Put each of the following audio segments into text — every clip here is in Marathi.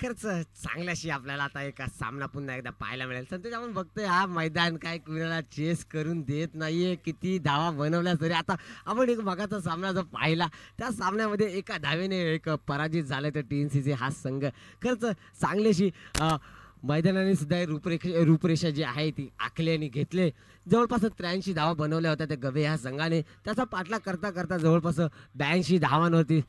खरंच चांगल्याशी आपल्याला आता एक सामना पुन्हा एकदा पाहायला मिळेल. संतोष, आपण बघतोय हा मैदान काय कुणाला चेस करून देत नाहीये. किती धावा बनवल्या तरी आता आपण एक मगाचा सामना जो पाहिला त्या सामन्यामध्ये एका धावेने एक पराजित झाले तर TNCचे हा संघ. खरंच चांगल्याशी मैदानाने सुद्धा रूपरेषा जी आहे ती आखली आणि घेतले. जवळपास 83 धावा बनवल्या होत्या त्या गवे ह्या संघाने. त्याचा पाठलाग करता करता जवळपास 82 धावांवरती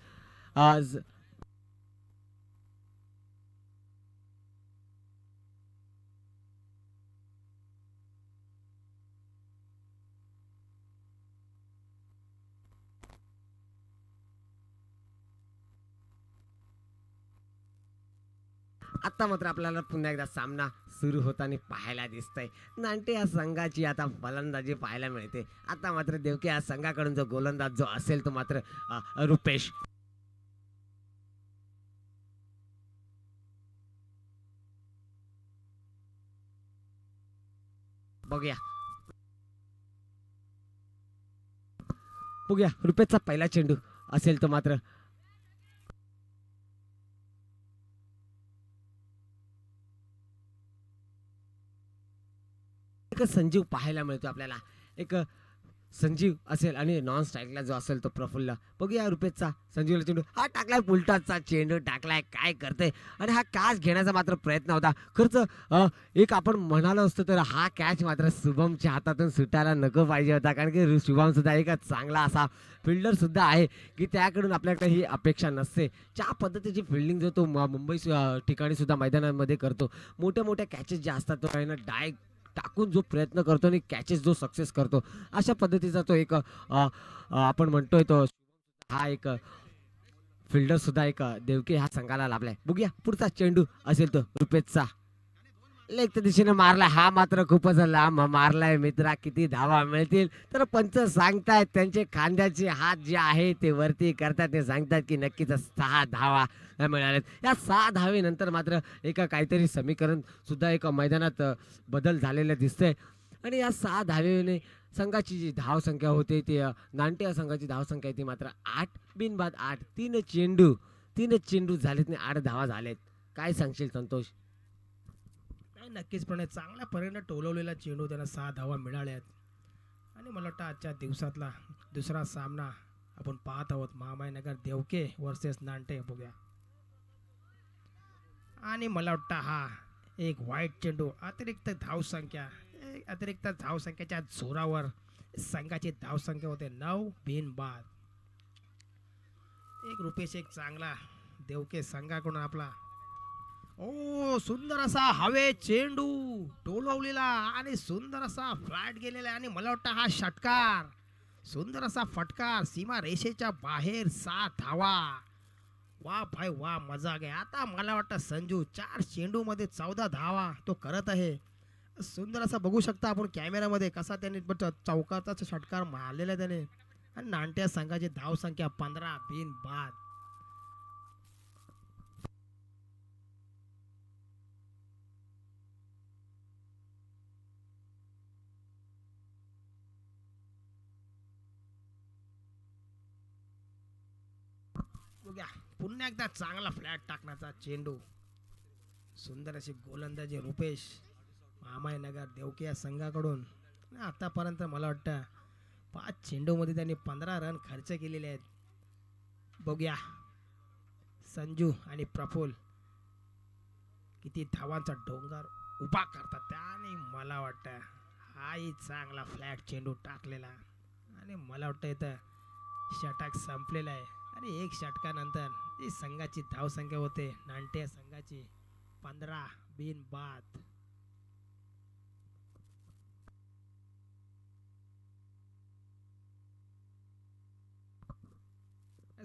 आता मात्र आपल्याला पुन्हा एकदा सामना सुरू होताना पाहायला दिसतंय. नांटे या संघाची आता फलंदाजी पाहायला मिळते. आता मात्र देवके या संघाकडून जो गोलंदाज जो असेल तो मात्र रुपेश. बघूया बघूया रुपेशचा पहिला चेंडू असेल तो मात्र एक संजीव पाहायला मिळतो आपल्याला. एक संजीव असेल आणि नॉन स्ट्राईकला जो असेल तो प्रफुल्ल. बघूया रुपेशचा संजीवला चेंडू हा टाकलाय, पुलटाचा चेंडू टाकलाय. काय करते आणि हा कॅच घेण्याचा मात्र प्रयत्न होता. खरंच एक आपण म्हणालो असतो तर हा कॅच मात्र शुभमच्या हातातून सुटायला नको पाहिजे होता. कारण की शुभम सुद्धा एक चांगला असा फिल्डर सुद्धा आहे की त्याकडून आपल्याकडे ही अपेक्षा नसते. ज्या पद्धतीची फिल्डिंग जो तो मुंबई ठिकाणी सुद्धा मैदानामध्ये करतो. मोठ्या मोठ्या कॅचेस ज्या असतात तो आहे ना डायरेक्ट टाकून जो प्रयत्न करतो आणि कॅचेस जो सक्सेस करतो अशा पद्धतीचा तो एक आपण म्हणतोय तो हा एक फिल्डर सुद्धा एक देवके ह्या संघाला लाभलाय. बघूया पुढचा चेंडू असेल तो रुपेशचा. लेगच्या दिशेने मारलाय, हा मात्र खूपच लांब मारलाय मित्रा. किती धावा मिळतील तर पंच सांगतायत त्यांचे खांद्याचे हात जे आहे ते वरती करतात. ते सांगतात की नक्कीच 6 धावा मिळाल्यात. या 6 धावेनंतर मात्र एका काहीतरी समीकरण सुद्धा एक मैदानात बदल झालेला दिसतंय. आणि या 6 धावेने संघाची जी धावसंख्या होते ती नांटे या संघाची धावसंख्या ती मात्र 8 बिनबाद 8. 3 चेंडू झालेत आणि 8 धावा झालेत. काय सांगशील संतोष? नक्कीच पण चांगल्या परीने टोलवलेला चेंडू त्यांना 6 धावा मिळाल्यात. आणि मला वाटतं आजच्या दिवसातला दुसरा सामना आपण पाहत आहोत. महामाईनगर देवके वर्सेस नांटे. बघूया. आणि मला वाटतं हा एक वाईट चेंडू अतिरिक्त धावसंख्येच्या जोरावर संघाची धावसंख्या होते 9 बिनबाद. एक रुपेश एक चांगला देवके संघाकडून आपला सुंदर असा हवे चेंडू टोलवलेला आणि सुंदर असा फ्लॅट गेलेला. आणि मला वाटतं हा षटकार सुंदर असा फटकार सीमा रेषेच्या बाहेर 7 धावा. वा भाई वा, मजा गे. आता मला वाटतं संजू 4 चेंडू मध्ये 14 धावा तो करत आहे. सुंदर असा बघू शकता आपण कॅमेऱ्यामध्ये कसा त्याने चौकाचा षटकार मारलेला त्याने. आणि नांट्या संघाची धावसंख्या 15 बिनबाद. पुन्हा एकदा चांगला फ्लॅट टाकण्याचा चेंडू. सुंदर अशी गोलंदाजी रुपेश महामाईनगर देवके या संघाकडून. आतापर्यंत मला वाटतं 5 चेंडूमध्ये त्यांनी 15 रन खर्च केलेले आहेत. बघूया संजू आणि प्रफुल्ल किती धावांचा डोंगर उभा करतात. त्याने मला वाटतं हाही चांगला फ्लॅट चेंडू टाकलेला. आणि मला वाटतं इथं षटक संपलेला आहे. आणि एक षटकानंतर जी संघाची धावसंख्या होते नांटे संघाची 15 बिनबाद.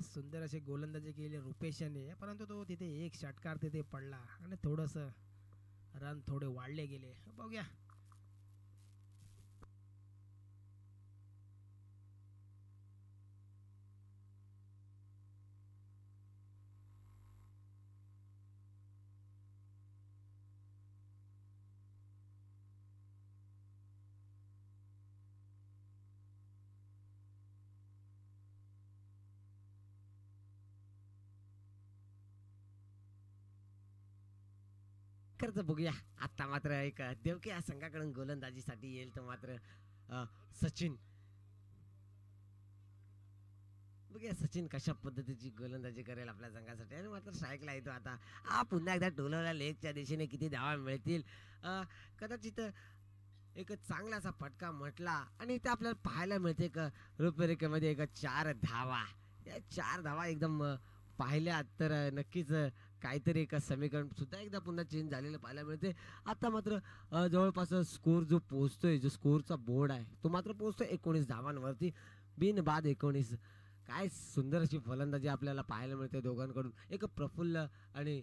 सुंदर अशी गोलंदाजी केली रुपेश याने. परंतु तो तिथे एक षटकार तिथे पडला आणि थोडंसं रन थोडे वाढले गेले. बघूया. खरंच बघूया आता मात्र एक देवके या संघाकडून गोलंदाजीसाठी येईल तो मात्र सचिन. बघूया सचिन कशा पद्धतीची गोलंदाजी करेल आपल्या संघासाठी आणि मात्र स्ट्राईकला येतो आता. पुन्हा एकदा टोलवल्या लेगच्या दिशेने किती धावा मिळतील. कदाचित एक चांगलासा फटका म्हटला आणि इथे आपल्याला पाहायला मिळते एक रूपरेखेमध्ये एक 4 धावा. या 4 धावा एकदम पाहिल्या तर नक्कीच काहीतरी एक समीकरण सुद्धा एकदा पुन्हा चेंज झालेलं पाहायला मिळते. आता मात्र जवळपास स्कोर जो पोहोचतोय, जो स्कोरचा बोर्ड आहे तो मात्र पोहोचतोय 19 धावांवरती. बिनबाद 19. काय सुंदर अशी फलंदाजी आपल्याला पाहायला मिळते दोघांकडून. एक प्रफुल्ल आणि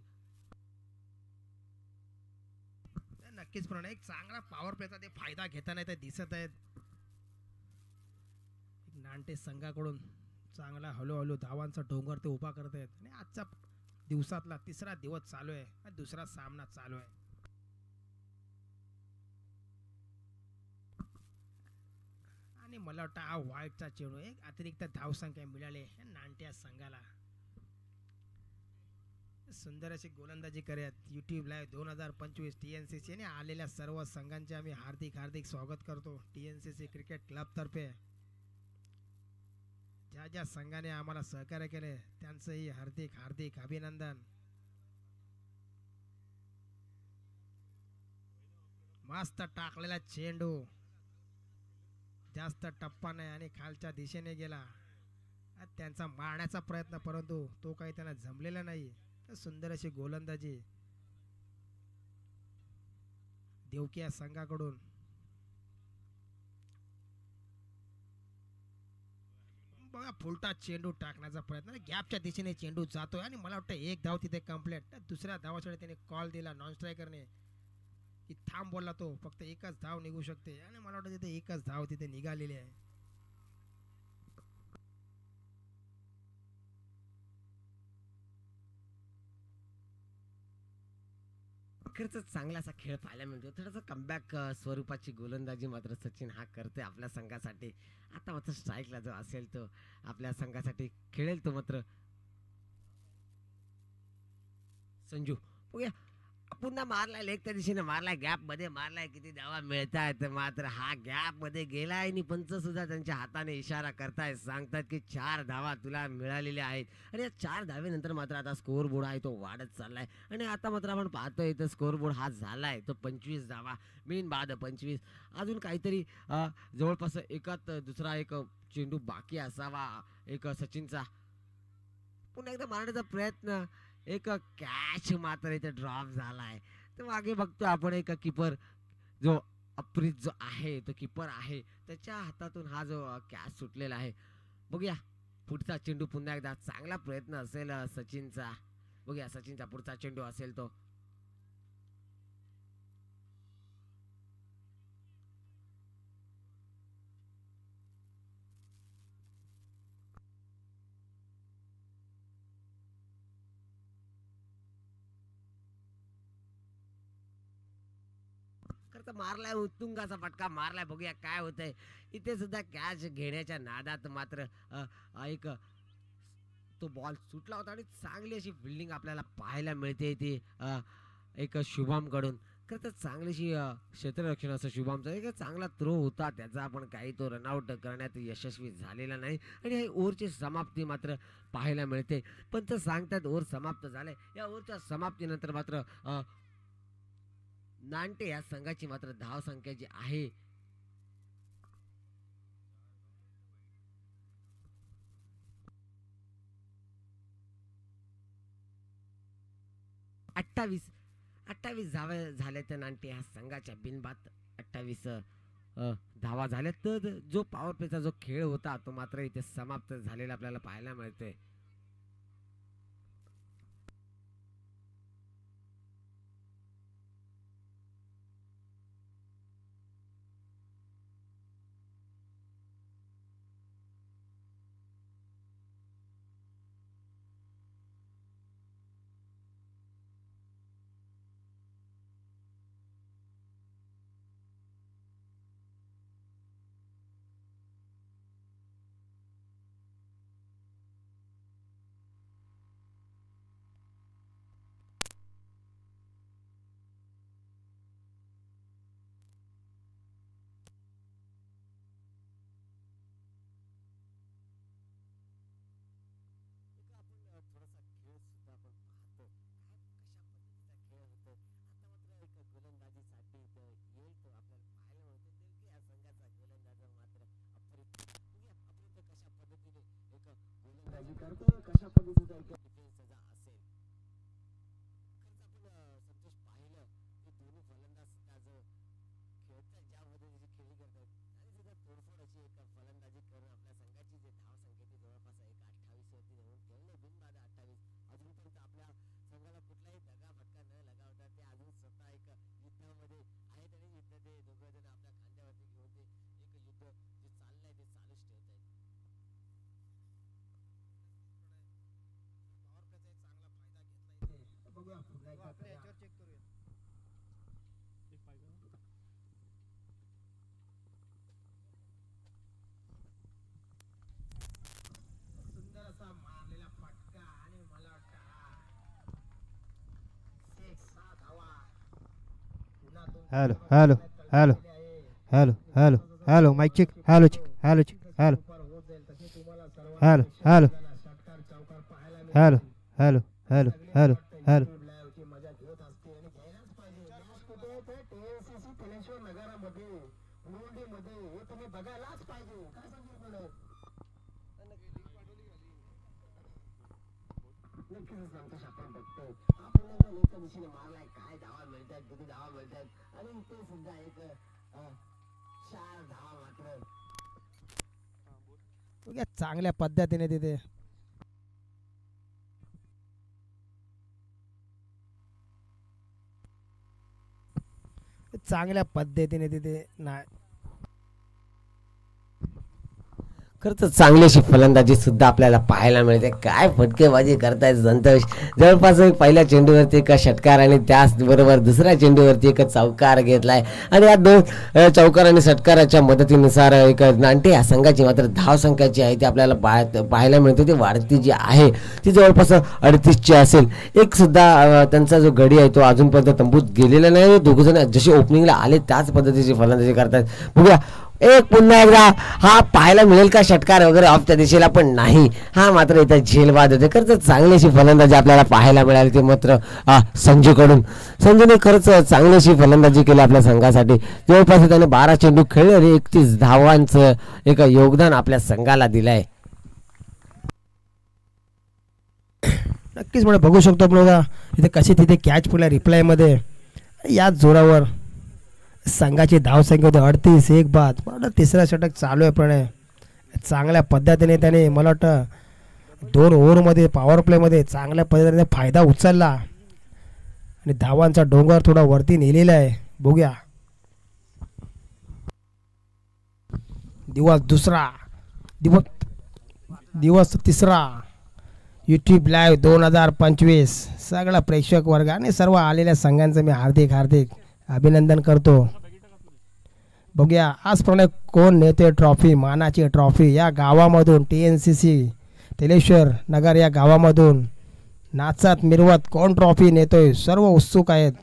नक्कीच प्रमाणे एक चांगला पॉवर प्लेचा ते फायदा घेताना ते दिसत आहेत. नांटे संघाकडून चांगला हळूहळू धावांचा डोंगर ते उभा करत आहेत आणि आजचा दिवसातला 3रा दिवस चालू आहे, 2रा सामना चालू आहे. आणि मला वाटतं हा वाईटचा चेंडू एक अतिरिक्त धावसंख्या मिळाली नांट्या संघाला. सुंदर अशी गोलंदाजी करत युट्यूब लाईव्ह 2025 TNCC आणि आलेल्या सर्व संघांचे आम्ही हार्दिक हार्दिक स्वागत करतो. TNCC क्रिकेट क्लब तर्फे ज्या ज्या संघाने आम्हाला सहकार्य केले त्यांचंही हार्दिक हार्दिक अभिनंदन. मस्त टाकलेला चेंडू जास्त टप्पा नाही आणि खालच्या दिशेने गेला. त्यांचा मारण्याचा प्रयत्न परंतु तो काही त्यांना जमलेला नाही. सुंदर अशी गोलंदाजी देवकिया संघाकडून. बघा फुलटा चेंडू टाकण्याचा प्रयत्न गॅपच्या दिशेने चेंडू जातोय आणि मला वाटतं 1 धाव तिथे कंप्लीट. दुसऱ्या धावासाठी त्याने कॉल दिला नॉन स्ट्रायकरने की थांब बोलला तो, फक्त 1च धाव निघू शकते आणि मला वाटतं तिथे 1च धाव तिथे निघालेली आहे. खरंच चांगलासा खेळ पाहायला मिळतो. थोडासा कमबॅक स्वरूपाची गोलंदाजी मात्र सचिन हा करते आपल्या संघासाठी. आता मात्र स्ट्राईकला जो असेल तो आपल्या संघासाठी खेळेल तो मात्र संजू. बघूया पुन्हा मारलाय लेगच्या दिशेने मारलाय, गॅप मध्ये मारलाय, किती धावा मिळतायत. मात्र हा गॅप मध्ये गेलाय आणि पंच सुद्धा त्यांच्या हाताने इशारा करतायत, सांगतात की 4 धावा तुला मिळालेल्या आहेत. आणि या 4 धावेनंतर मात्र आता स्कोर बोर्ड आहे तो वाढत चाललाय आणि आता मात्र आपण पाहतोय तर स्कोर बोर्ड हा झालाय तो 25 धावा बिनबाद 25. अजून काहीतरी जवळपास एकात दुसरा एक चेंडू बाकी असावा एक सचिनचा. पुन्हा एकदा मारण्याचा प्रयत्न, एक कॅच मात्र इथे ड्रॉप झालाय. तर मागे बघतो आपण एक कीपर जो अप्रीत जो आहे तो कीपर आहे त्याच्या हातातून हा जो कॅच सुटलेला आहे. बघूया पुढचा चेंडू पुन्हा एकदा चांगला प्रयत्न असेल सचिनचा. बघूया सचिनचा पुढचा चेंडू असेल तो. खरं तर मारलाय, उत्तुंगाचा फटका मारलाय. बघूया काय होतंय. इथे सुद्धा कॅच घेण्याच्या नादात मात्र एक तो बॉल सुटला होता आणि चांगली अशी फिल्डिंग आपल्याला पाहायला मिळते ती एक शुभम कडून. खरं तर चांगलीशी क्षेत्ररक्षण असं शुभमचा एक चांगला थ्रो होता त्याचा, पण काही तो रनआउट करण्यात यशस्वी झालेला नाही आणि ही ओव्हरची समाप्ती मात्र पाहायला मिळते. पण तर सांगतात ओव्हर समाप्त झाले. या ओव्हरच्या समाप्तीनंतर मात्र नांटे या संघाची मात्र धाव संख्या जी आहे 28 धावा झाल्या त्या नांटे ह्या संघाच्या बिनबाद 28 धावा झाल्या. तर जो पॉवर प्लेचा जो खेळ होता तो मात्र इथे समाप्त झालेला आपल्याला पाहायला मिळतोय. सुंदर असा मारलेला फटका आणि मला वाटतं एक सात हवा पुन्हा दोन hello hello hello hello hello hello mic check hello check hello check hello पर होत जाईल तसे तुम्हाला सर्व हॅलो हॅलो षटकार चौकार पाहायला मिळेल. Hello hello hello hello hello YouTube live ची मजा घेत असते आणि घ्यायलाच पाहिजे. मॅच कुठे आहे? तर TLCC कलेश्वर नगरामध्ये मुरुंडीमध्ये हे तुम्ही बघायलाच पाहिजे. काय सांगू पुढे नक्कीच संतोष आपण बघतोय आपण एका दिशेने मारलाय काय धावा मिळतात किती धावा मिळतात आणि इथे सुद्धा एक 4 धावा मात्र चांगल्या पद्धतीने तिथे चांगल्या पद्धतीने तिथे नाही खरंच चांगली अशी फलंदाजी सुद्धा आपल्याला पाहायला मिळते. काय फटकेबाजी करतायत संतोष. जवळपास पहिल्या चेंडूवरती एक षटकार आणि त्याचबरोबर दुसऱ्या चेंडूवरती एक चौकार घेतलाय आणि या दोन चौकार आणि षटकाराच्या मदतीनुसार एक नांटे या संघाची मात्र धावसंख्या जी आहे ती आपल्याला पाहायला मिळते. ती वाढती जी आहे ती जवळपास 38ची असेल. एक सुद्धा त्यांचा जो गडी आहे तो अजूनपर्यंत तंबूत गेलेला नाही. दोघंजण जसे ओपनिंगला आले त्याच पद्धतीची फलंदाजी करतात. बघूया एक पुन्हा एकदा हा पाहायला मिळेल का षटकार वगैरे ऑफच्या दिशेला, पण नाही. हा मात्र इथं झेलबाद होते. खरंच चांगली अशी फलंदाजी आपल्याला पाहायला मिळाली ते मात्र संजूकडून. संजूने खरंच चांगली अशी फलंदाजी केली आपल्या संघासाठी. जवळपास त्याने 12 चेंडू खेळले आणि 31 धावांचं एक योगदान आपल्या संघाला दिलंय. नक्कीच मला बघू शकतो आपण बघा इथे कशी तिथे कॅच पुढल्या रिप्लायमध्ये याच जोरावर संघाची धावसंख्या होती 38. एक बाद मला तिसरा षटक चालू आहे प्रणय. चांगल्या पद्धतीने त्याने मला वाटतं 2 ओव्हरमध्ये पॉवर प्लेमध्ये चांगल्या पद्धतीने फायदा उचलला आणि धावांचा डोंगर थोडा वरती नेलेला आहे. बघूया दिवस दुसरा दिवस तिसरा YouTube लाईव्ह 2025 सगळा प्रेक्षक वर्ग आणि सर्व आलेल्या संघांचं मी हार्दिक अभिनंदन करतो. बघूया आज प्रमाणे कोण नेते ट्रॉफी मानाची ट्रॉफी या गावामधून TNCC तेलेश्वर नगर या गावामधून नाचत मिरवत कोण ट्रॉफी नेतोय. सर्व उत्सुक आहेत,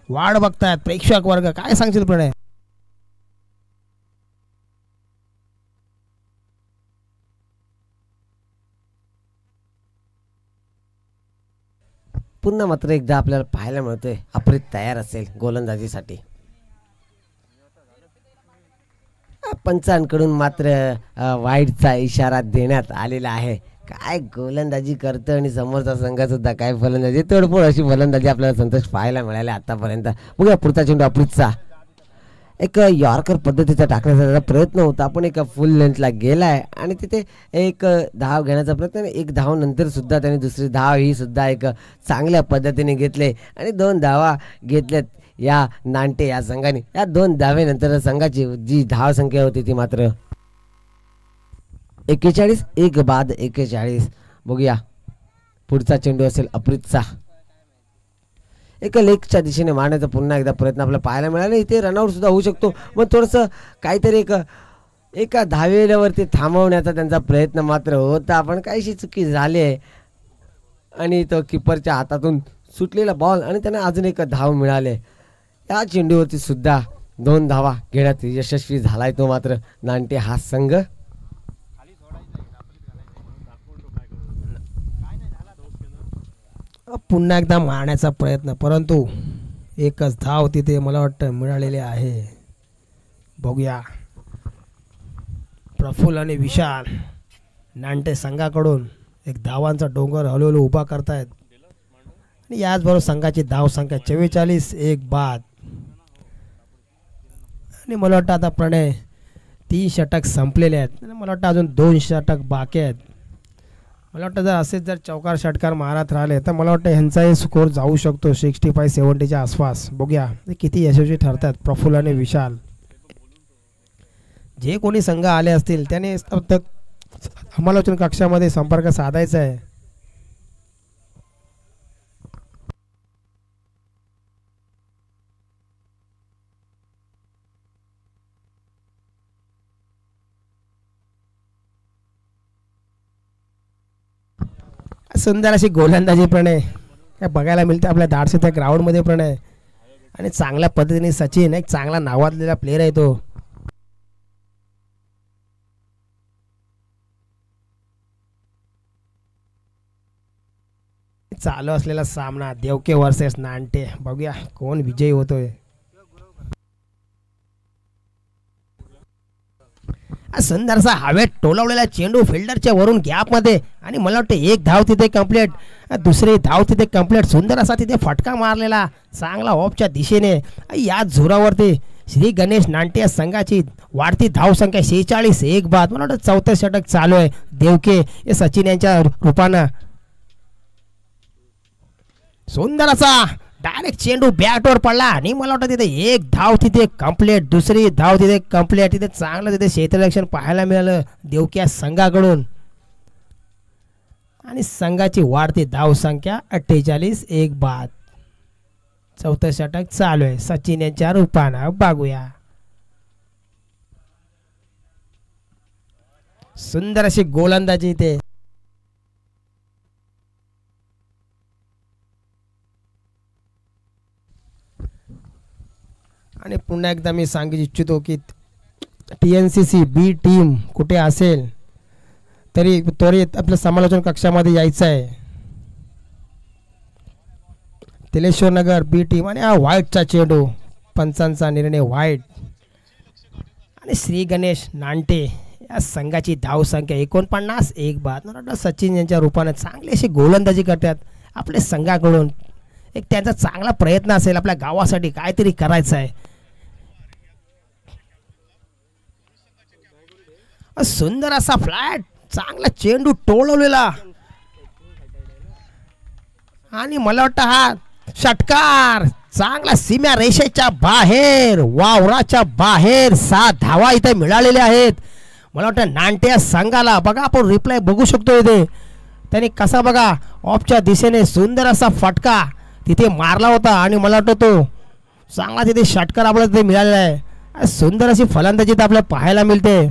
वाट बघतायत प्रेक्षक वर्ग. काय सांगशील प्रणय? पुन्हा मात्र एकदा आपल्याला पाहायला मिळतोय अप्रीत तयार असेल गोलंदाजीसाठी. पंचांकडून मात्र वाईटचा इशारा देण्यात आलेला आहे. काय गोलंदाजी करतं आणि समोरचा संघ सुद्धा काय फलंदाजी. तोडफोड अशी फलंदाजी आपल्याला संतोष पाहायला मिळाली आतापर्यंत. बघूया पुढचा चेंडू अप्रीतचा एक यॉर्कर पद्धतीचा टाकण्याचा त्याचा प्रयत्न होता, पण एका फुल लेंथला गेलाय आणि तिथे एक धाव घेण्याचा प्रयत्न. एक धाव नंतर सुद्धा त्याने दुसरी धाव ही सुद्धा एक चांगल्या पद्धतीने घेतले आणि 2 धावा घेतल्यात या नांटे या संघाने. या 2 धावेनंतर संघाची जी धावसंख्या होती ती मात्र 41. एक बाद 41. बघूया पुढचा चेंडू असेल अप्रीतचा. एका लेगच्या दिशेने मारण्याचा पुन्हा एकदा प्रयत्न आपल्याला पाहायला मिळाला. इथे रनआउट सुद्धा होऊ शकतो, पण थोडंसं काहीतरी एका धावेवरती थांबवण्याचा त्यांचा प्रयत्न मात्र होता, पण काहीशी चुकी झाली आहे आणि तो किपरच्या हातातून सुटलेला बॉल आणि त्यांना अजून एक धाव मिळाले. या चेंडूवरती सुद्धा 2 धावा घेण्यात यशस्वी झालाय तो मात्र नांटे हा संघ. पुन्हा एकदा मारण्याचा प्रयत्न, परंतु एकच धाव तिथे मला वाटतं मिळालेले आहे. बघूया प्रफुल्ल आणि विशाल नांटे संघाकडून एक धावांचा डोंगर हळूहळू उभा करतायत आणि याचबरोबर संघाची धाव संख्या 44 एक बाद. आणि मला वाटतं आता प्रणय 3 षटक संपलेले आहेत आणि मला वाटतं अजून 2 षटक बाकी आहेत. मला वाटतं जर असेच जर चौकार षटकार मारत राहिले तर मला वाटतं ह्यांचाही स्कोर जाऊ शकतो 65-70च्या आसपास. बघूया किती यशस्वी ठरतात प्रफुल्ल आणि विशाल. जे कोणी संघ आले असतील त्याने समालोचन कक्षामध्ये संपर्क साधायचा आहे. सुंदर अशी गोलंदाजी प्रणय काय बघायला मिळते आपल्या धाडशी त्या ग्राउंडमध्ये प्रणय. आणि चांगल्या पद्धतीने सचिन एक चांगला नावाजलेला प्लेअर आहे तो. चालू असलेला सामना देवके वर्सेस नांटे. बघूया कोण विजयी होतोय. सुंदरसा हवेत टोलवलेला चेंडू फिल्डरच्या वरून गॅपमध्ये आणि मला वाटतं एक धाव तिथे कंप्लीट, दुसरी धाव तिथे कंप्लीट. सुंदर असा तिथे फटका मारलेला चांगला ऑफच्या दिशेने. याच जोरावरती श्री गणेश नांटे या संघाची वाढती धाव संख्या 46 एक बाद. मला वाटतं 4थं षटक चालू आहे. देवके हे सचिन यांच्या रूपानं सुंदर असा डायरेक्ट चेंडू बॅटवर पडला आणि मला वाटतं तिथे एक धाव तिथे कंप्लीट, दुसरी धाव तिथे कंप्लीट. तिथे चांगलं तिथे क्षेत्ररक्षण पाहायला मिळालं देवक्या संघाकडून आणि संघाची वाढती धाव संख्या 48 एक बाद. 4थं षटक चालू आहे सचिन यांच्या रूपानं. बघूया सुंदर अशी गोलंदाजी इथे. आणि पुन्हा एकदा मी सांगू इच्छितो की TNCC बी टीम कुठे असेल तरी त्वरित आपल्या समालोचन कक्षामध्ये यायचं आहे. तिलेश्वर नगर बी टीम आणि हा व्हाईटचा चेंडू, पंचांचा निर्णय व्हाईट. आणि श्री गणेश नांटे या संघाची धाव संख्या 49 एक बाद. मला सचिन यांच्या रूपाने चांगली अशी गोलंदाजी करतात आपल्या संघाकडून. एक त्यांचा चांगला प्रयत्न असेल आपल्या गावासाठी काहीतरी करायचं आहे. सुंदर असा फ्लॅट चांगला चेंडू टोळवलेला आणि मला वाटतं हा षटकार चांगला सीमा रेषेच्या बाहेर, वावराच्या बाहेर 7 धावा इथे मिळालेल्या आहेत. मला वाटतं नांटे संघाला बघा आपण रिप्लाय बघू शकतो इथे त्यांनी कसा बघा ऑफच्या दिशेने सुंदर असा फटका तिथे मारला होता आणि मला वाटतं तो चांगला तिथे षटकार आपल्याला तिथे मिळालेला आहे. सुंदर अशी फलंदाजी आपल्याला पाहायला मिळते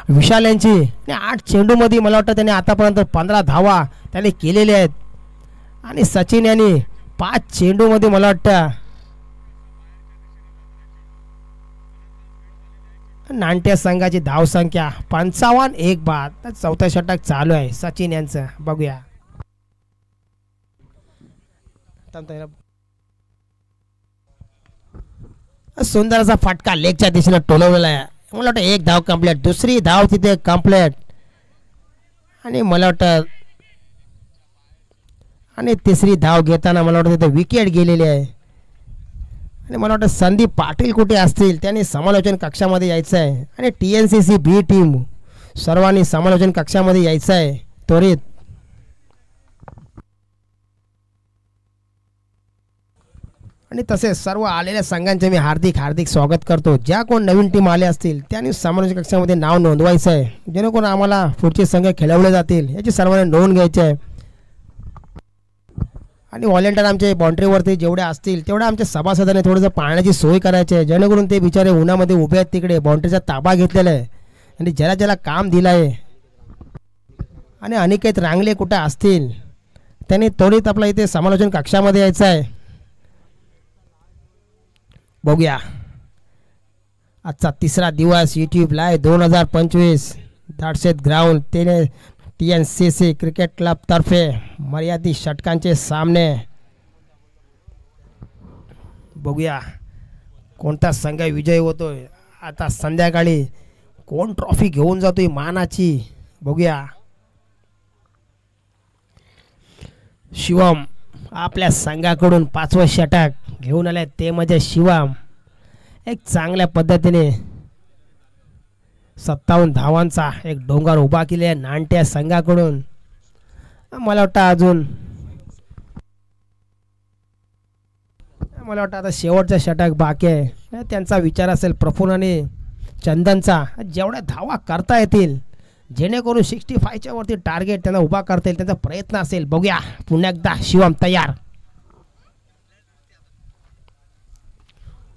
विशाल यांची. आणि 8 चेंडूमध्ये मला वाटतं त्याने आतापर्यंत 15 धावा त्याने केलेल्या आहेत. आणि सचिन यांनी 5 चेंडूमध्ये मला वाटतं नांट्य संघाची धाव संख्या 55 एक बाद. 4थं षटक चालू आहे सचिन यांचं. बघूया सुंदर असा फटका लेगच्या दिशेने टोलवलेला आहे. मला वाटतं एक धाव कंप्लीट, दुसरी धाव तिथे कंप्लीट आणि मला वाटतं आणि तिसरी धाव घेताना मला वाटतं तिथे विकेट गेलेली आहे. आणि मला वाटतं संदीप पाटील कुठे असतील त्यांनी समालोचन कक्षामध्ये यायचं आहे. आणि TNCC बी टीम सर्वांनी समालोचन कक्षामध्ये यायचं आहे त्वरित. आणि तसेच सर्व आलेल्या संघांचे मी हार्दिक स्वागत करतो. ज्या कोण नवीन टीम आले असतील त्यांनी समालोचन कक्षामध्ये नाव नोंदवायचं आहे जेणेकरून आम्हाला पुढचे संघ खेळवले जातील याची सर्वांनी नोंद घ्यायची आहे. आणि व्हॉलेंटियर आमचे बाउंड्रीवरती जेवढे असतील तेवढ्या आमच्या सभासदांनी थोडंसं पाण्याची सोय करायची आहे जेणेकरून ते बिचारे उन्हामध्ये उभे आहेत तिकडे बाउंड्रीचा ताबा घेतलेला आहे आणि ज्याला काम दिलं आहे. आणि अनिकेत रांगले कुठे असतील त्यांनी त्वरित आपल्या इथे समालोचन कक्षामध्ये यायचं आहे. बघूया आजचा 3रा दिवस YouTube लाईव्ह 2025 धाडसेत ग्राउंड TNCC क्रिकेट क्लब तर्फे मर्यादित षटकांचे सामने. बघूया कोणता संघ विजयी होतोय. आता संध्याकाळी कोण ट्रॉफी घेऊन जातोय मानाची. बघूया शिवम आपल्या संघाकडून 5वं षटक घेऊन आले, ते म्हणजे शिवम एक चांगल्या पद्धतीने 57 धावांचा एक डोंगर उभा केला नाणट्या संघाकडून. मला वाटतं आता शेवटचं षटक बाकी आहे. त्यांचा विचार असेल प्रफुल्ल आणि चंदनचा, जेवढ्या धावा करता येतील जेणेकरून 65च्या वरती टार्गेट त्यांना उभा करता येईल, त्यांचा प्रयत्न असेल. बघूया पुन्हा एकदा शिवम तयार.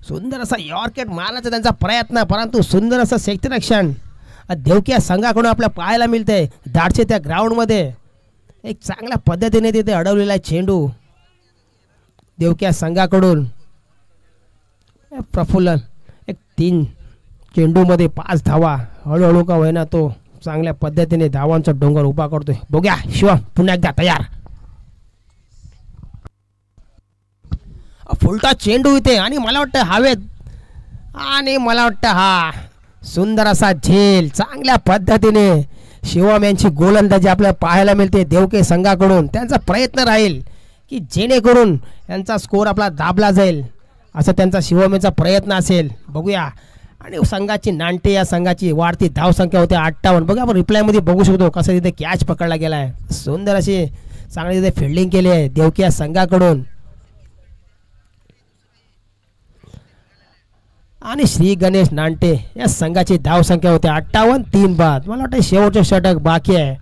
सुंदर असा यॉर्केट मारण्याचा त्यांचा प्रयत्न, परंतु सुंदर असं क्षेत्ररक्षण देवकिया संघाकडून आपल्याला पाहायला मिळते. दाडचे त्या ग्राउंडमध्ये एक चांगल्या पद्धतीने तिथे अडवलेला आहे चेंडू देवकिया संघाकडून. प्रफुल्ल एक 3 चेंडूमध्ये 5 धावा, हळूहळू का होईना तो चांगल्या पद्धतीने धावांचा डोंगर उभा करतोय. बघूया शिवम पुन्हा एकदा तयार. फुलटा चेंडू इथे आणि मला वाटतं हवेत, आणि मला वाटतं हा सुंदर असा झेल चांगल्या पद्धतीने शिवम यांची गोलंदाजी आपल्याला पाहायला मिळते देवके संघाकडून. त्यांचा प्रयत्न राहील की जेणेकरून यांचा स्कोर आपला दाबला जाईल, असं त्यांचा शिवम यांचा प्रयत्न असेल. बघूया. आणि संघाची नाणटे या संघाची वाढती धावसंख्या होते 58. बघा आपण रिप्लायमध्ये बघू शकतो कसं तिथे कॅच पकडला गेला आहे. सुंदर अशी चांगली तिथे फिल्डिंग केली आहे देवकिया संघाकडून. आणि श्री गणेश नाणटे या संघाची धावसंख्या होते 58. 3 बाद. मला वाटतं शेवटचे षटक बाकी आहे.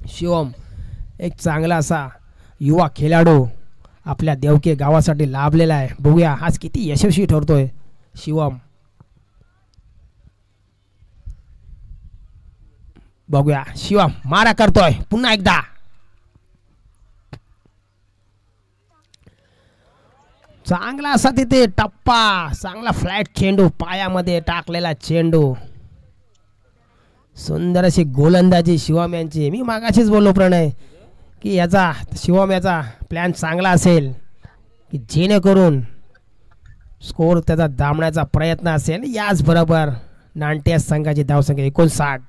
शिवम एक चांगला असा युवा खेळाडू आपल्या देवके गावासाठी लाभलेला आहे. बघूया आज किती यशस्वी ठरतोय शिवम. बघूया शिवम मारा करतोय पुन्हा एकदा. चांगला असा तिथे टप्पा, चांगला फ्लॅट चेंडू, पायामध्ये टाकलेला चेंडू. सुंदर अशी गोलंदाजी शिवम यांची. मी मागाशीच बोललो प्रणय की याचा शिवम याचा प्लॅन चांगला असेल की जेणेकरून स्कोर त्याचा दाबण्याचा प्रयत्न असेल. याचबरोबर नाणटे संघाची धावसंख्या 59.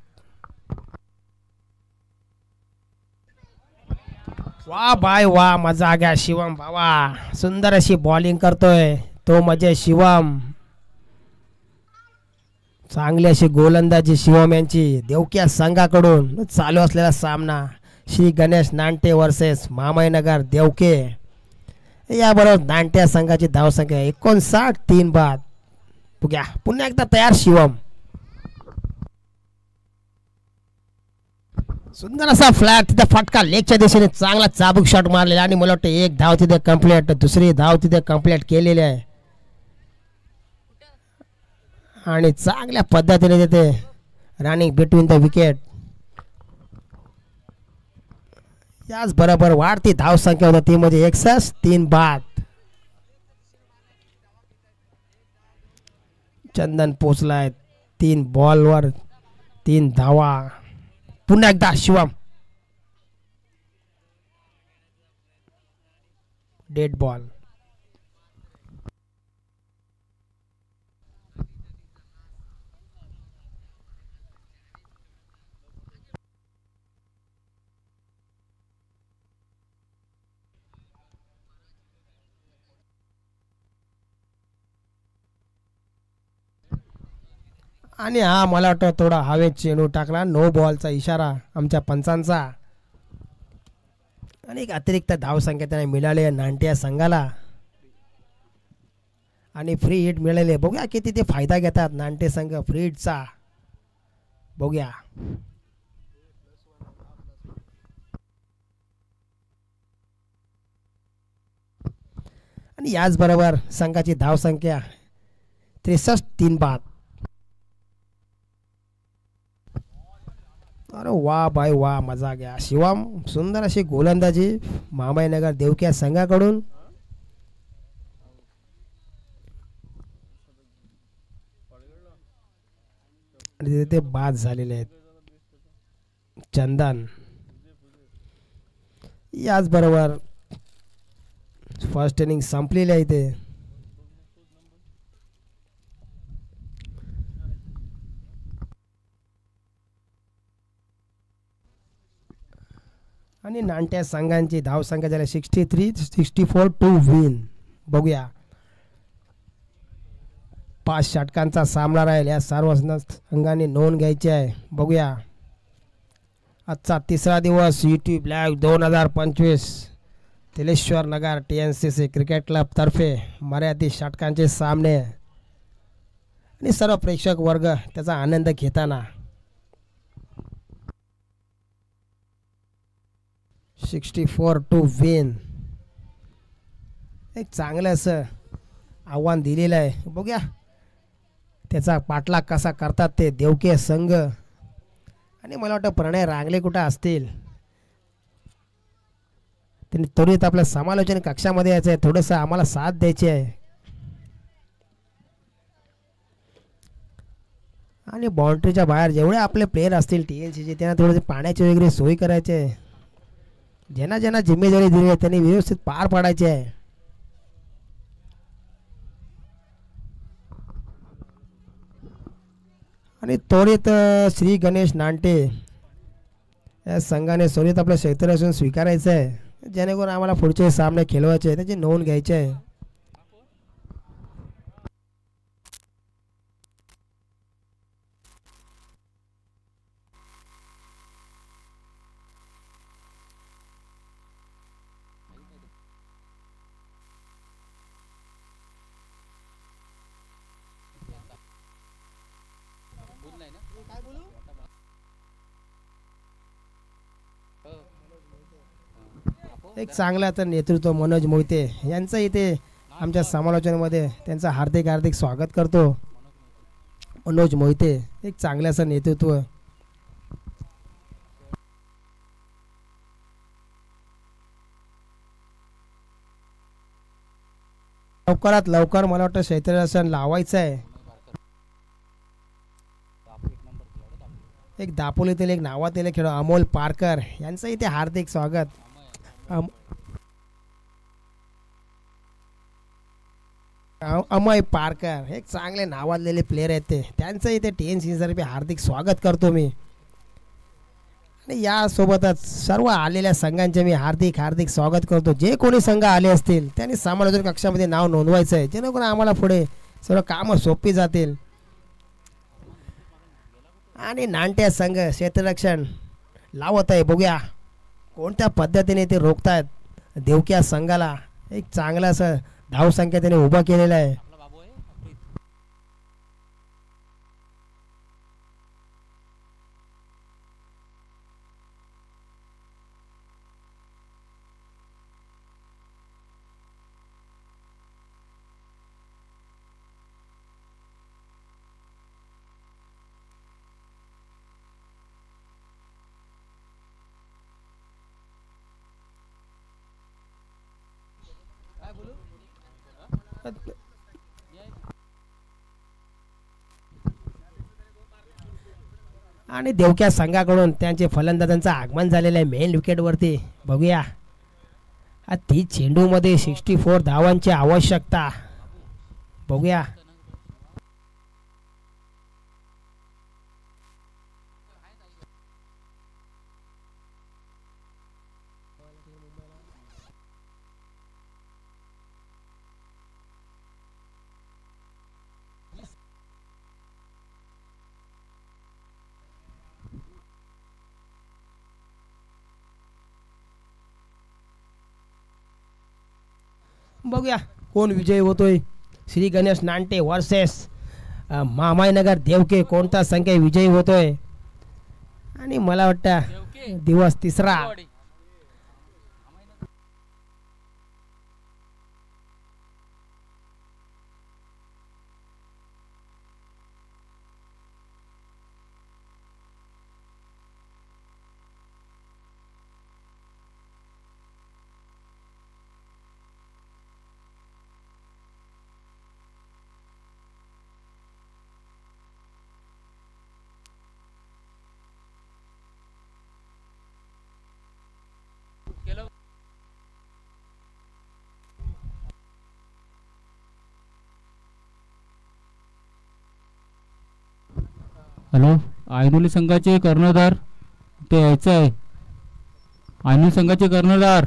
वा बाय वा, मजा आ गया शिवम भावा. सुंदर अशी बॉलिंग करतोय तो म्हणजे शिवम. चांगली अशी गोलंदाजी शिवम यांची देवकिया संघाकडून. चालू असलेला सामना श्री गणेश नाणटे वर्सेस मामाईनगर देवके. याबरोबर नाणटे संघाची धावसंख्या 59. 3 बाद. बघूया पुन्हा एकदा तयार शिवम. सुंदर असा फ्लॅट तिथे फटका लेगच्या दिशेने चांगला चाबूक शॉट मारलेला आणि मला वाटतं 1 धाव तिथे कंप्लीट, दुसरी धाव तिथे कंप्लीट केलेली आहे. आणि चांगल्या पद्धतीने तिथे रनिंग बिटवीन द विकेट. याच बरोबर वाढती धाव संख्या होती ती म्हणजे 61. 3 बाद. चंदन पोचलाय 3 बॉलवर 3 धावा. पुन्हा एकदा शिवम. Dead ball. आणि हा मला वाटतं थोडा हवेत चेंडू टाकला. नो बॉलचा इशारा आमच्या पंचांचा. आणि एक अतिरिक्त धावसंख्या त्याने मिळाली आहे नाणटे संघाला आणि फ्री हिट मिळाले. बघूया किती ते फायदा घेतात नाणटे संघ फ्री हिटचा. बघूया. आणि याचबरोबर संघाची धावसंख्या 63. 3 बाद. अरे वा बाय वा, मजा गया शिवम. सुंदर अशी गोलंदाजी मामाईनगर देवकिया संघाकडून. आणि तिथे बाद झालेले आहेत चंदन. याचबरोबर फर्स्ट इनिंग संपलेली आहे इथे. आणि नाणत्या संघांची धावसंख्या झाली 63, 64 टू विन. बघूया 5 षटकांचा सामना राहील. या सर्व संघांनी नोंद घ्यायची आहे. बघूया आजचा तिसरा दिवस यूट्यूब लाईव्ह 2025 तिलेश्वर नगर TNCC क्रिकेट क्लब तर्फे मर्यादित षटकांचे सामने आणि सर्व प्रेक्षक वर्ग त्याचा आनंद घेताना 64 टू विन एक चांगलं असं आव्हान दिलेलं आहे. बघूया त्याचा पाठलाग कसा करतात ते देवके संघ. आणि मला वाटतं प्रणय रांगले कुठं असतील. त्यांनी त्वरित आपल्या समालोचन कक्षामध्ये यायचं आहे. थोडंसं आम्हाला साथ द्यायची आहे. आणि बाउंड्रीच्या बाहेर जेवढे आपले प्लेयर असतील TNCचे त्यांना थोडेसे पाण्याची वगैरे सोय करायची आहे. ज्यांना ज्यांना जिम्मेदारी दिली आहे त्यांनी व्यवस्थित पार पाडायची आहे. आणि त्वरित श्री गणेश नांटे या संघाने त्वरित आपलं क्षेत्ररक्षण स्वीकारायचं आहे जेणेकरून आम्हाला पुढचे सामने खेळवायचे आहे. त्याची नोंद घ्यायची आहे. एक चांगलं आता नेतृत्व मनोज मोहिते यांचं इथे आमच्या समालोचनामध्ये त्यांचं हार्दिक हार्दिक स्वागत करतो. मनोज मोहिते एक चांगलं असं नेतृत्व. लवकरात लवकर मला वाटतं क्षेत्ररक्षण लावायचं आहे. एक दापोलीतील एक नावातील खेळाडू अमोल पारकर यांचं इथे हार्दिक स्वागत. अमय पारकर एक चांगले नावाजलेले प्लेयर आहेत ते त्यांचं इथे TNCC तर्फे हार्दिक स्वागत करतो मी. आणि यासोबतच सर्व आलेल्या संघांचे मी हार्दिक हार्दिक स्वागत करतो. जे कोणी संघ आले असतील त्यांनी समालोचन कक्षामध्ये नाव नोंदवायचं आहे जेणेकरून आम्हाला पुढे सर्व कामं सोपी जातील. आणि नाणत्या संघ क्षेत्ररक्षण लावत आहे. बघूया कोणत्या पद्धतीने ते रोखतायत देवक्या संघाला. एक चांगला असं धावसंख्या त्याने उभा केलेला आहे. आणि देवक्या संघाकडून त्यांचे फलंदाजांचं आगमन झालेलं आहे मेन विकेटवरती. बघूया ती चेंडूमध्ये 64 धावांची आवश्यकता. बघूया बघूया कोण विजयी होतोय. श्री गणेश नांटे वर्सेस मामाईनगर देवके कोणता संख्या विजयी होतोय. आणि मला वाटतं दिवस तिसरा हॅलो ऐनोली संघाचे कर्णधार ते यायचं आहे. आयनू संघाचे कर्णधार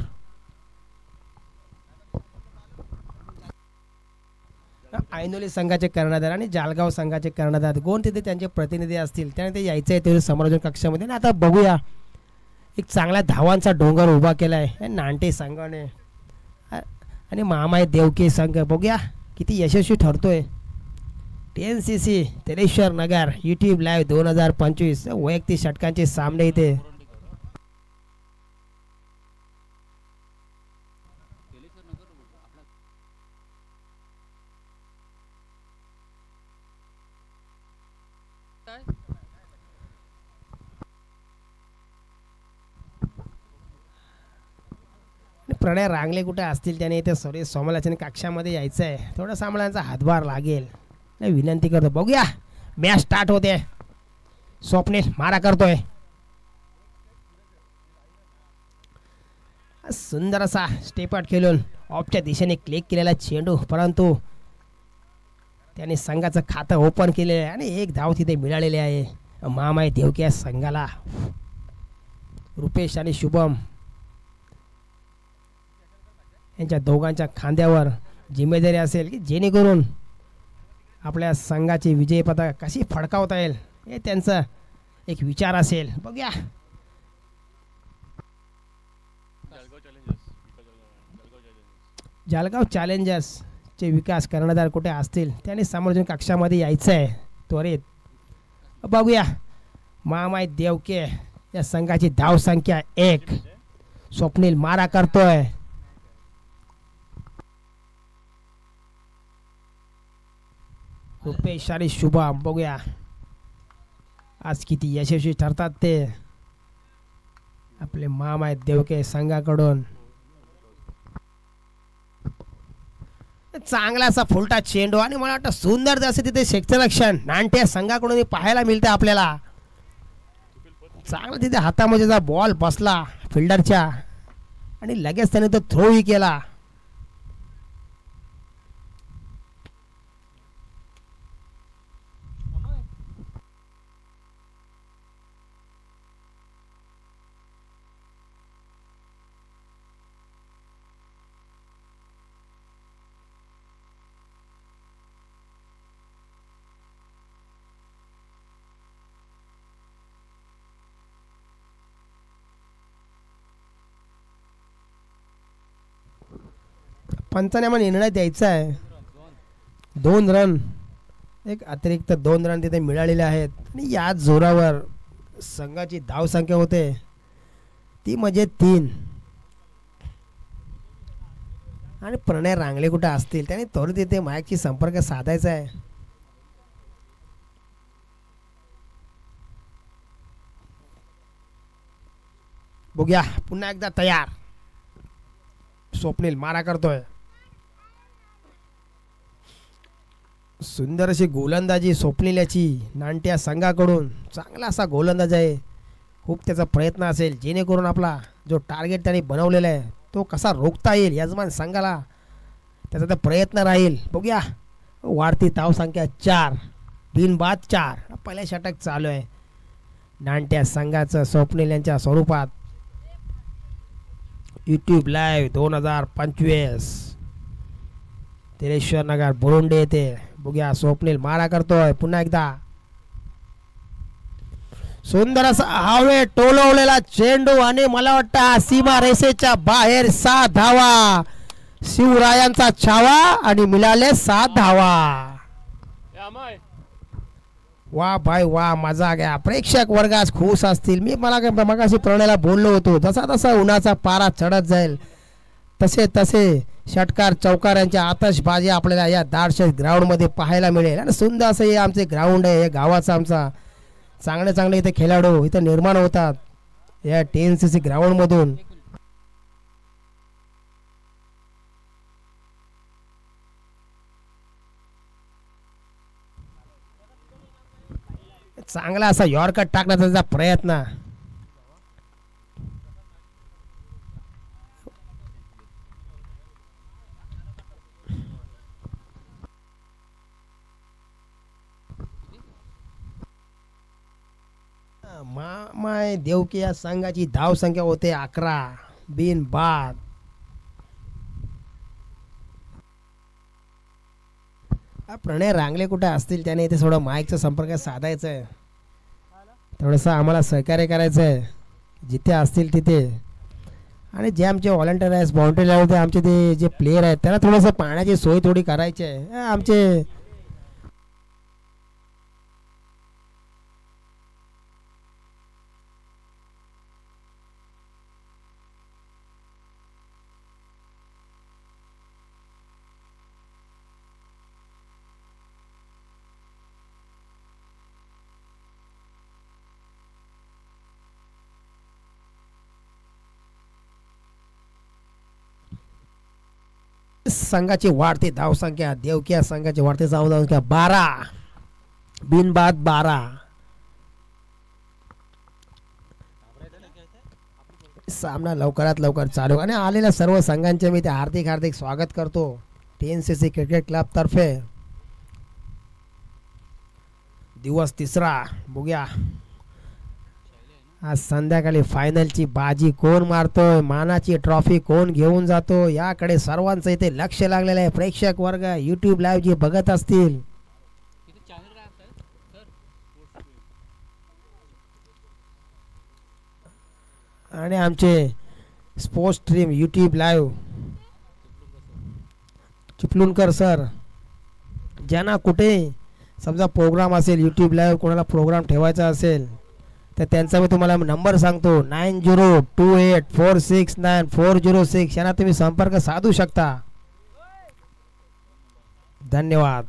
ऐनोली संघाचे कर्णधार आणि जालगाव संघाचे कर्णधार कोण तिथे त्यांचे प्रतिनिधी असतील त्याने ते यायचं आहे ते समालोचन कक्षामध्ये. आणि आता बघूया एक चांगला धावांचा डोंगर उभा केला आहे नांटे संघाने आणि मामाई देवके संघ. बघूया किती यशस्वी ठरतोय. TNCC तेरेश्वर नगर YouTube लाईव्ह 2025 वैयक्तिक षटकांचे सामने इथे. प्रणय रांगले कुठे असतील त्याने इथे सॉरी समालोचन कक्षामध्ये यायचं आहे. थोडा सांभाळायचा हातभार लागेल विनंती करतो. बघूया मॅच स्टार्ट होते. स्वप्नील मारा करतोय. सुंदर असा स्टेपआउट खेळून ऑफच्या दिशेने क्लिक केलेला चेंडू परंतु त्याने संघाचं खातं ओपन केले आहे आणि एक धाव तिथे मिळालेले आहे मामाई देवके संघाला. रुपेश आणि शुभम यांच्या दोघांच्या खांद्यावर जिम्मेदारी असेल की जेणेकरून आपल्या संघाची विजयी पताका कशी फडकावता येईल हे त्यांचा एक विचार असेल. बघूया जालगाव चॅलेंजर्सचे विकास कर्णधार कुठे असतील त्याने समालोचन कक्षामध्ये यायचं आहे त्वरित. बघूया मामाई देवके या संघाची धाव संख्या 1. स्वप्नील मारा करतोय. रुपेश आणि शुभम बघूया आज किती यशस्वी ठरतात ते आपले मामाई देवके संघाकडून. चांगला असा फुलटा चेंडू आणि मला वाटतं सुंदर जसं तिथे क्षेत्ररक्षण नांटे संघाकडून पाहायला मिळतं आपल्याला. चांगला तिथे हातामध्ये बॉल बसला फिल्डरच्या आणि लगेच त्याने तो थ्रोही केला. पंचाने आम्हाला निर्णय द्यायचा आहे. 2 रन एक अतिरिक्त 2 रन तिथे मिळालेले आहेत आणि याच जोरावर संघाची धावसंख्या होते ती म्हणजे 3. आणि प्रणय रांगले कुठे असतील त्याने त्वरित तिथे मायकशी संपर्क साधायचा आहे. बघूया पुन्हा एकदा तयार. स्वप्नील मारा करतोय. सुंदर अशी गोलंदाजी स्वप्नील याची नांट्या संघाकडून. चांगला असा गोलंदाज आहे. खूप त्याचा प्रयत्न असेल जेणेकरून आपला जो टार्गेट त्याने बनवलेला आहे तो कसा रोखता येईल यजमान संघाला त्याचा तर प्रयत्न राहील. बघूया वाढती धावसंख्या 4 बिनबाद 4. पहिल्या षटक चालू आहे नांट्या संघाचं स्वप्नील यांच्या स्वरूपात. YouTube लाईव्ह 2025 तेरेश्वर नगर बोरुंडे येथे. बघूया स्वप्नील मारा करतोय पुन्हा एकदा. सुंदर असा हवे टोलवलेला चेंडू आणि मला वाटतं सीमा रेषेच्या बाहेर 7 धावा. शिवरायांचा छावा आणि मिळाले 7 धावा. वा भाई वा मजा घ्या. प्रेक्षक वर्गास खुश असतील. मी मला मगाशी प्रणयला बोललो होतो जसा तसा उन्हाचा पारा चढत जाईल तसे तसे षटकार चौकार यांच्या आतषबाजी आपल्याला या दाडशे ग्राउंडमध्ये पाहायला मिळेल. आणि सुंदर असं हे आमचे ग्राउंड आहे. हे गावाचा आमचा चांगले चांगले इथे खेळाडू इथे निर्माण होतात या TNCC ग्राउंडमधून. चांगला असा यॉर्कर टाकण्याचा प्रयत्न. माय देवकी या संघाची धाव संख्या होते 11 बिन बाद. प्रणय रांगले कुठे असतील त्याने इथे थोडं माईकचा संपर्क साधायचा आहे. थोडंसं आम्हाला सहकार्य करायचं आहे जिथे असतील तिथे. आणि जे आमचे व्हॉलंटियर आहेत बाउंड्री लावते आमचे ते जे प्लेयर आहेत त्यांना थोडंसं पाण्याची सोय थोडी करायची आहे. आमचे संघाची वाढते धावसंख्या देवकी या संघाची वाढते धावसंख्या 12 बिनबाद 12. सामना लवकरात लवकर चालू आणि आलेल्या सर्व संघांचे मी ते हार्दिक हार्दिक स्वागत करतो TNCC क्रिकेट क्लब तर्फे. दिवस तिसरा बघूया आज संध्याकाळी फायनलची बाजी कोण मारतोय मानाची ट्रॉफी कोण घेऊन जातो याकडे सर्वांचं इथे लक्ष लागलेलं आहे. प्रेक्षक वर्ग YouTube लाईव्ह जे बघत असतील आणि आमचे sports stream YouTube live Chiplunkar sir ज्यांना कुठे समजा प्रोग्राम असेल YouTube लाईव्ह कोणाला प्रोग्राम ठेवायचा असेल तर त्यांचा मी तुम्हाला नंबर सांगतो 9028469406 यांना तुम्ही संपर्क साधू शकता. धन्यवाद.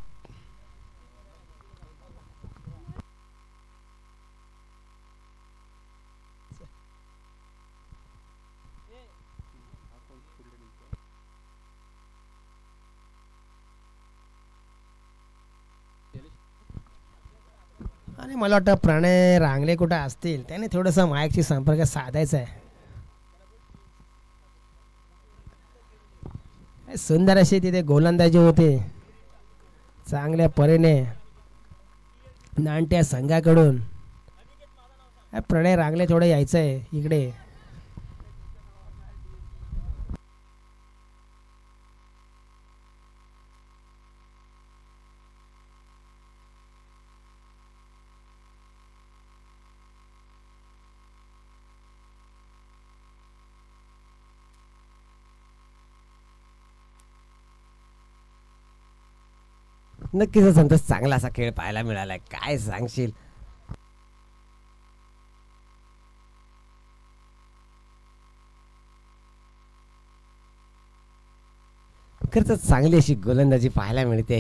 आणि मला वाटतं प्रणय रांगले कुठे असतील त्याने थोडंसं माईकशी संपर्क साधायचा आहे. सुंदर अशी तिथे गोलंदाजी होते चांगल्या परीने नाणत्या संघाकडून. प्रणय रांगले थोडं यायचं आहे इकडे. नक्कीच संतोष चांगला असा खेळ पाहायला मिळालाय. काय सांगशील? खरंच चांगली अशी गोलंदाजी पाहायला मिळते.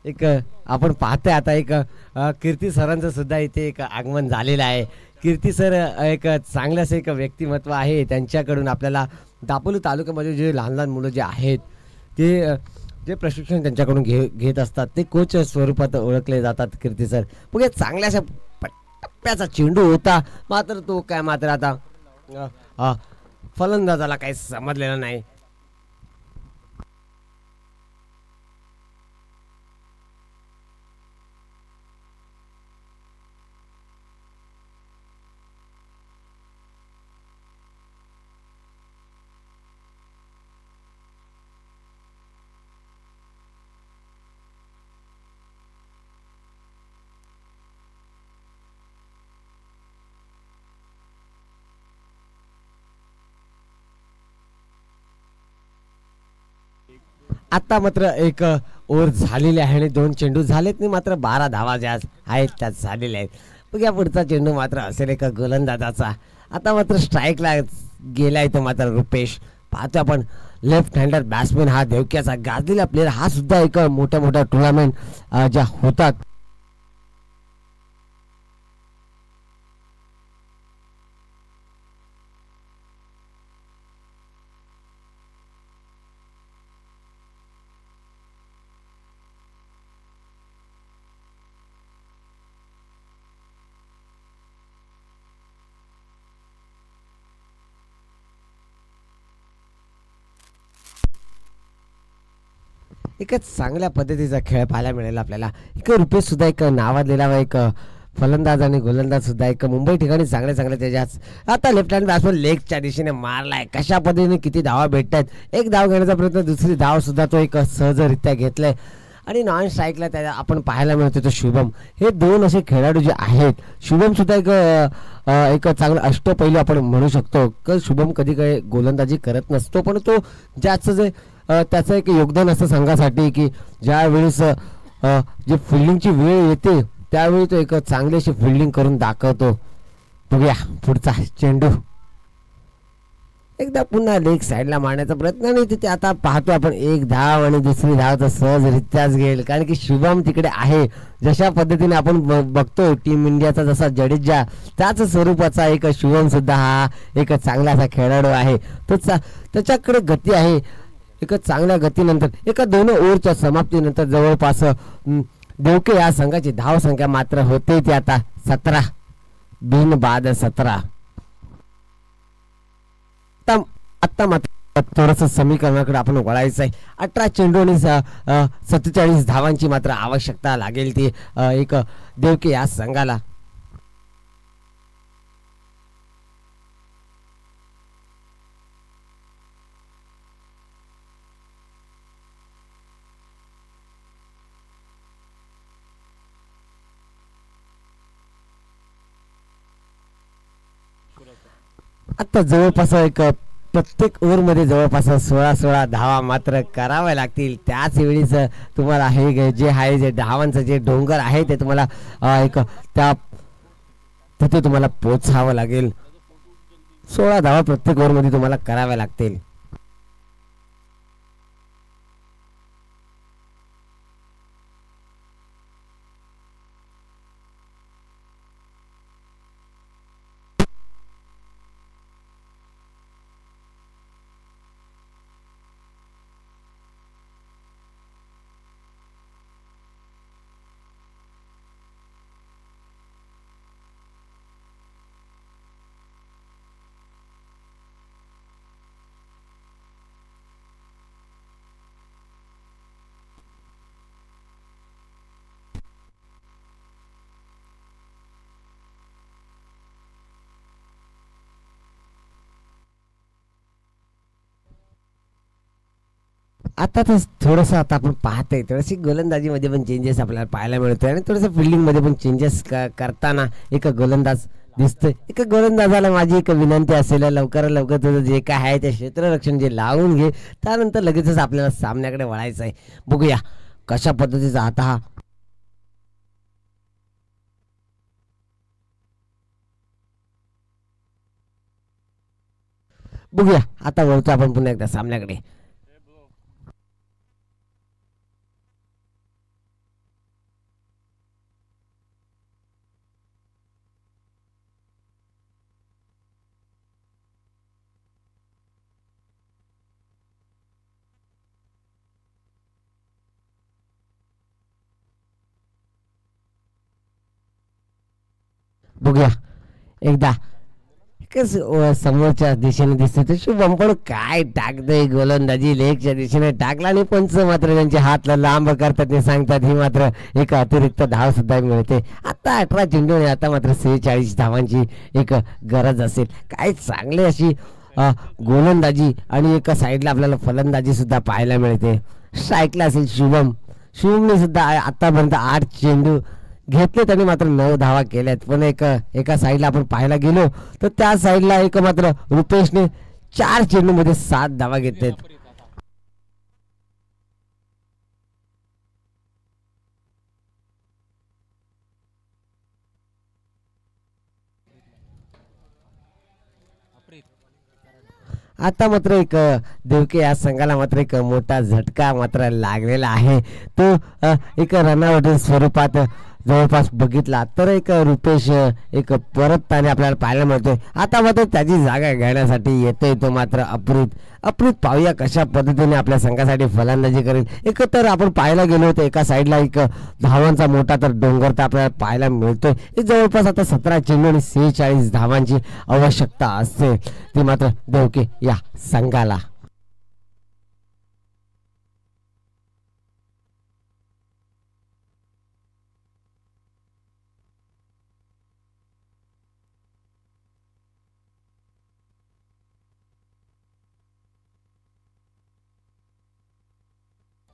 एक आपण पाहतोय आता एक कीर्ती सरांचं सुद्धा इथे एक आगमन झालेलं आहे. कीर्ती सर एक चांगलं असं एक व्यक्तिमत्व आहे. त्यांच्याकडून आपल्याला दापोली तालुक्यामध्ये जे लहान लहान मुलं जे आहेत ते जे प्रशिक्षण त्यांच्याकडून घेत असतात ते कोच स्वरूपात ओळखले जातात कीर्ती सर. मग चांगल्याशा टप्प्याचा चेंडू होता मात्र तो काय मात्र आता फलंदाजाला काही समजलेलं नाही. आता मात्र एक ओव्हर झालेली आहे आणि 2 चेंडू झालेत नाही मात्र 12 धावा ज्या आहेत त्यात झालेल्या आहेत. मग या पुढचा चेंडू मात्र असेल एका गोलंदाजाचा. आता मात्र स्ट्राईकला गेलाय तो मात्र रुपेश. पाहतो आपण लेफ्ट हँडर बॅट्समॅन हा देवक्याचा गाजलेला प्लेअर हा सुद्धा एक मोठ्या मोठ्या टुर्नामेंट ज्या होतात एक चांगल्या पद्धतीचा खेळ पाहायला मिळेल आपल्याला. एक रुपेश सुद्धा एक नावाजलेला एक फलंदाज आणि गोलंदाज सुद्धा एक मुंबई ठिकाणी चांगले चांगले त्याच्यात आता लेफ्ट हँड बॅट्समन लेगच्या दिशेने मारलाय. कशा पद्धतीने किती धावा भेटतात, एक धाव घेण्याचा प्रयत्न, दुसरी धाव सुद्धा तो एक सहजरित्या घेतलाय. आणि नॉन स्ट्राईकला त्याला आपण पाहायला मिळतो तो शुभम. हे दोन असे खेळाडू जे आहेत, शुभम सुद्धा एक चांगलं अष्टपैलू आपण म्हणू शकतो. की शुभम कधी काही गोलंदाजी करत नसतो, पण तो ज्याचं जे त्याचं एक योगदान असतं संघासाठी, की ज्या वेळेस जे फिल्डिंगची वेळ येते त्यावेळी तो एक चांगली अशी फिल्डिंग करून दाखवतो. बघूया पुढचा चेंडू एकदा पुन्हा लेग साईडला मारण्याचा प्रयत्न, आणि तिथे आता पाहतो आपण एक धाव आणि दुसरी धाव तर सहजरित्याच घेईल, कारण की शुभम तिकडे आहे. जशा पद्धतीने आपण बघतो टीम इंडियाचा जसा जडेजा, त्याच स्वरूपाचा एक शुभम सुद्धा हा एक चांगला असा खेळाडू आहे. तो त्याच्याकडे गती आहे. एका चांगल्या गतीनंतर एका 2 ओव्हरच्या समाप्तीनंतर जवळपास देवके या संघाची धाव संख्या मात्र होते ती आता 17 बिन बाद 17. आता मात्र थोडस समीकरणाकडे आपण वळायचं आहे. 18 चेंडू आणि 47 धावांची मात्र आवश्यकता लागेल ती एक देवके या संघाला. आता जवळपास एक प्रत्येक ओव्हरमध्ये जवळपास 16 धावा मात्र कराव्या लागतील. त्याच वेळीच तुम्हाला हे जे आहे जे धावांचं जे डोंगर आहे ते तुम्हाला एक त्या तिथे तुम्हाला पोचावं लागेल. 16 धावा प्रत्येक ओव्हरमध्ये तुम्हाला कराव्या लागतील. आता तर थोडंसं आता आपण पाहतोय थोडीशी गोलंदाजीमध्ये पण चेंजेस आपल्याला पाहायला मिळतोय, आणि थोडंसं फिल्डिंगमध्ये पण चेंजेस करताना एक गोलंदाज दिसतोय. एक गोलंदाजाला माझी एक विनंती असेल, लवकर लवकर तुझं जे काय आहे ते क्षेत्ररक्षण जे लावून घे, त्यानंतर लगेचच आपल्याला सामन्याकडे वळायचं आहे. बघूया कशा पद्धतीचा आता हा बघूया आता वळतो आपण पुन्हा एकदा सामन्याकडे. बघूया एकदा समोरच्या दिशेने दिसते तर शुभम पण काय टाकतोय गोलंदाजी लेगच्या दिशेने टाकला, आणि पंच मात्र त्यांचे हात लांब करतात ते सांगतात ही मात्र एक अतिरिक्त धाव सुद्धा मिळते. आता 18 चेंडू आणि आता मात्र 46 धावांची एक गरज असेल. काय चांगली अशी गोलंदाजी आणि एका साईडला आपल्याला फलंदाजी सुद्धा पाहायला मिळते. स्ट्राईकला असेल शुभमने सुद्धा आतापर्यंत 8 चेंडू घेतले, त्यांनी मात्र 9 धावा केल्यात. पण एका साईडला आपण पाहायला गेलो तर त्या साईडला एक मात्र रुपेशने 4 चेंडू मध्ये 7 धावा घेतलेत. आता मात्र एक देवके या संघाला मात्र एक मोठा झटका मात्र लागलेला आहे. तो एक रनआउट स्वरूपात जवळपास बघितला तर एक रुपेश एक परतताना आपल्याला पाहायला मिळतोय. आता मात्र त्याची जागा घेण्यासाठी येतोय तो मात्र अप्रीत पाहूया कशा पद्धतीने आपल्या संघासाठी फलंदाजी करेल. एक तर आपण पाहायला गेलो होतो एका साईडला एक धावांचा मोठा तर डोंगर तर आपल्याला पाहायला मिळतोय. जवळपास आता 17 चेंडू आणि 46 धावांची आवश्यकता असते ती मात्र देवके या संघाला.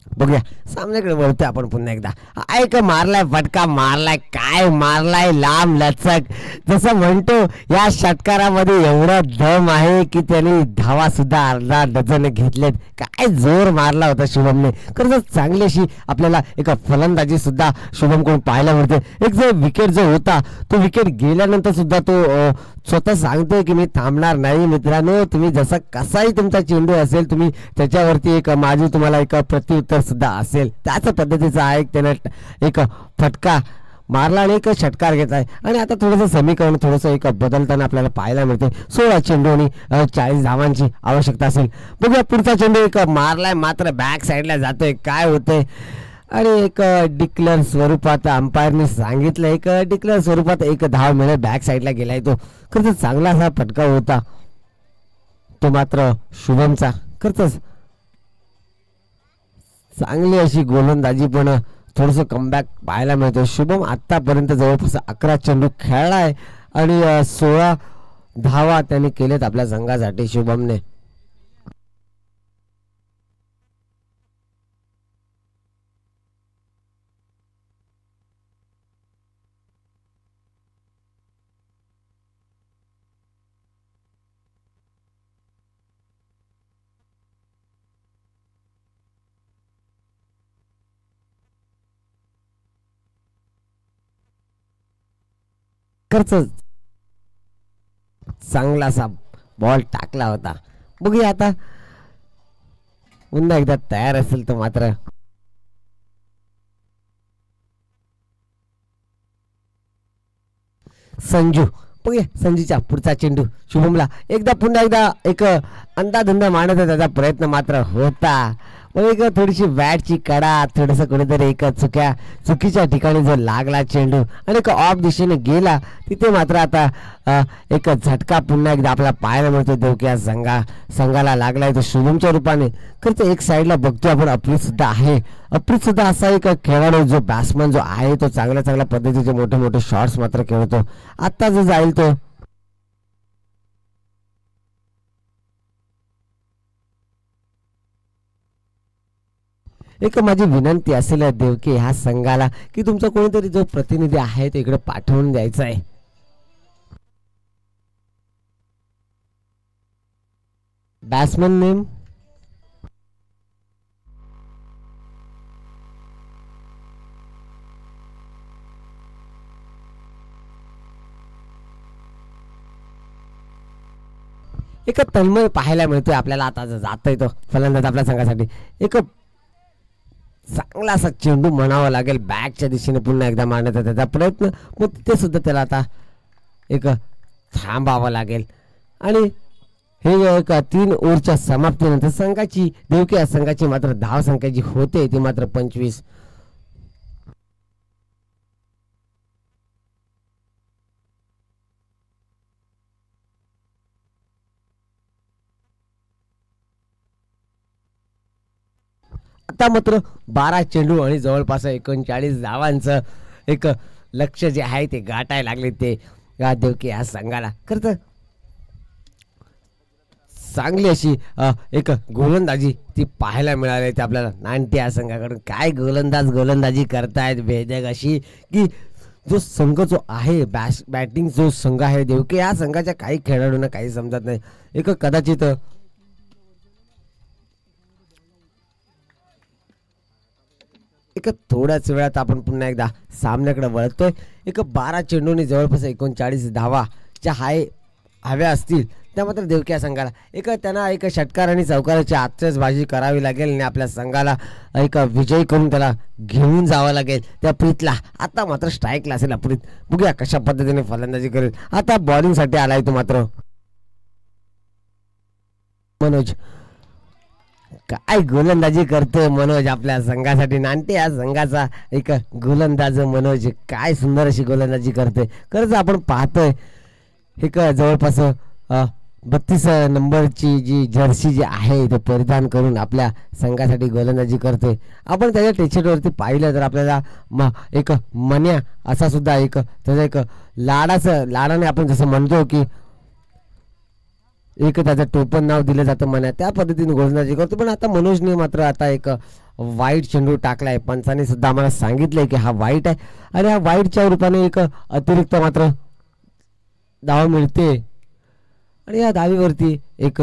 बघूया सामन्याकडे वळतोय आपण पुन्हा एकदा. ऐक मारलाय फटका मारलाय काय मारलाय लांब लचक. जसं म्हणतो या षटकारामध्ये एवढा दम आहे की त्याने धावा सुद्धा अर्धा डझन घेतलेत. काय जोर मारला होता शुभमने. खरंच चांगली अशी आपल्याला एक फलंदाजी सुद्धा शुभमकडून पाहायला मिळते. एक जो विकेट जो होता तो विकेट गेल्यानंतर सुद्धा तो स्वतः सांगतोय की मी थांबणार नाही. मित्रांनो तुम्ही जसा कसाही तुमचा चेंडू असेल तुम्ही त्याच्यावरती एक माझी तुम्हाला एक प्रत्युत्तर सुद्धा असेल त्याच पद्धतीचा आहे. त्याने एक फटका मारला आणि एक षटकार घेतलाय. आणि आता थोडंसं समीकरण थोडंसं एक बदलताना आपल्याला पाहायला मिळते. 16 चेंडू आणि 40 धावांची आवश्यकता असेल. बघूया पुढचा चेंडू एक मारलाय मात्र बॅक साईडला जातोय. काय होतंय आणि एक डिक्लेअर स्वरूपात अंपायरने सांगितलं एक डिक्लेअर स्वरूपात एक धाव मिळेल. बॅक साईडला गेलाय तो. खरंच चांगला असा फटका होता तो मात्र शुभमचा. खरंच चांगली अशी गोलंदाजी पण थोडंसं कमबॅक पाहायला मिळतं. शुभम आतापर्यंत जवळपास 11 चेंडू खेळलाय आणि 16 धावा त्याने केलेत आपल्या संघासाठी शुभमने. खर्च चांगलासा बॉल टाकला होता. बघूया आता पुन्हा एकदा तयार असेल तर मात्र संजू. बघूया संजूचा पुढचा चेंडू शुभमला एकदा पुन्हा एकदा एक अंदाधुंदा मारण्याचा त्याचा प्रयत्न मात्र होता. एक थोडीशी बॅटची कडा थोडंसं कुठेतरी एक चुकीच्या ठिकाणी जो लागला चेंडू आणि एक ऑफ दिशेने गेला तिथे मात्र आता एक झटका पुन्हा एकदा आपल्याला पाहायला मिळतो. देवक्या संघाला लागलाय तो शुभमच्या रूपाने. खरंच एक साईडला बघतो आपण अप्रीत सुद्धा आहे. अप्रीत सुद्धा असा एक खेळाडू जो बॅट्समन जो आहे तो चांगल्या पद्धतीचे मोठे मोठे शॉट्स मात्र खेळतो. आता जो जाईल तो एक माझी विनंती असेल देवकी ह्या संघाला की तुमचा कोणीतरी जो प्रतिनिधी आहे तो इकडे पाठवून द्यायचा आहे. बॅट्समन नेम एक तन्मय पाहायला मिळतोय आपल्याला. आता जातोय तो फलंदाज आपल्या संघासाठी. एक चांगला असा चेंडू म्हणावा लागेल बॅकच्या दिशेने पुन्हा एकदा मारण्याचा त्याचा प्रयत्न. मग तिथे सुद्धा त्याला आता एक थांबावं लागेल. आणि हे एक 3 ओव्हरच्या समाप्तीनंतर संघाची देवकी संघाची मात्र धाव संख्या जी होते ती मात्र 25. आता मात्र 12 चेंडू आणि जवळपास 39 धावांचं एक लक्ष जे आहे ते गाठायला लागले ते देवकी या संघाला. खरं चांगली अशी एक गोलंदाजी ती पाहायला मिळाली ते आपल्याला नांटी या संघाकडून. काय गोलंदाजी करतायत भेदक अशी की जो संघ जो आहे बॅटिंग जो संघ आहे देवकी या संघाच्या काही खेळाडूंना काही समजत नाही. एक कदाचित एक थोड्याच वेळात आपण पुन्हा एकदा सामन्याकडे वळतोय. एक 12 चेंडूंनी जवळपास 39 धावा ज्या हव्या असतील त्या मात्र देवकी संघाला एक त्यांना एक षटकार आणि चौकाराची आत्मबाजी करावी लागेल आणि आपल्या संघाला एक विजयी करून त्याला घेऊन जावं लागेल त्या प्रीतला. आता मात्र स्ट्राईकला असेल अप्रीत. बघूया कशा पद्धतीने फलंदाजी करेल. आता बॉलिंगसाठी आलाय तो मात्र मनोज. काय गोलंदाजी करतोय मनोज आपल्या संघासाठी. नांटे या संघाचा एक गोलंदाज मनोज काय सुंदर अशी गोलंदाजी करतोय. खरंच आपण पाहतोय एक जवळपास 32 नंबरची जी जर्सी जी आहे ते परिधान करून आपल्या संघासाठी गोलंदाजी करतोय. आपण त्याच्या टी-शर्टवरती पाहिलं तर आपल्याला एक मन्या असा सुद्धा एक त्याचा एक लाडाने आपण जसं म्हणतो की एक त्याचं टोपण नाव दिलं जातं मन्या त्या पद्धतीने गोलंदाजी करतो. पण आता मनोजने मात्र आता एक वाईट चेंडू टाकलाय. पंचाने सुद्धा आम्हाला सांगितलंय की हा वाईट आहे आणि हा वाईटच्या रूपाने एक अतिरिक्त मात्र धाव मिळते आणि या धावीवरती एक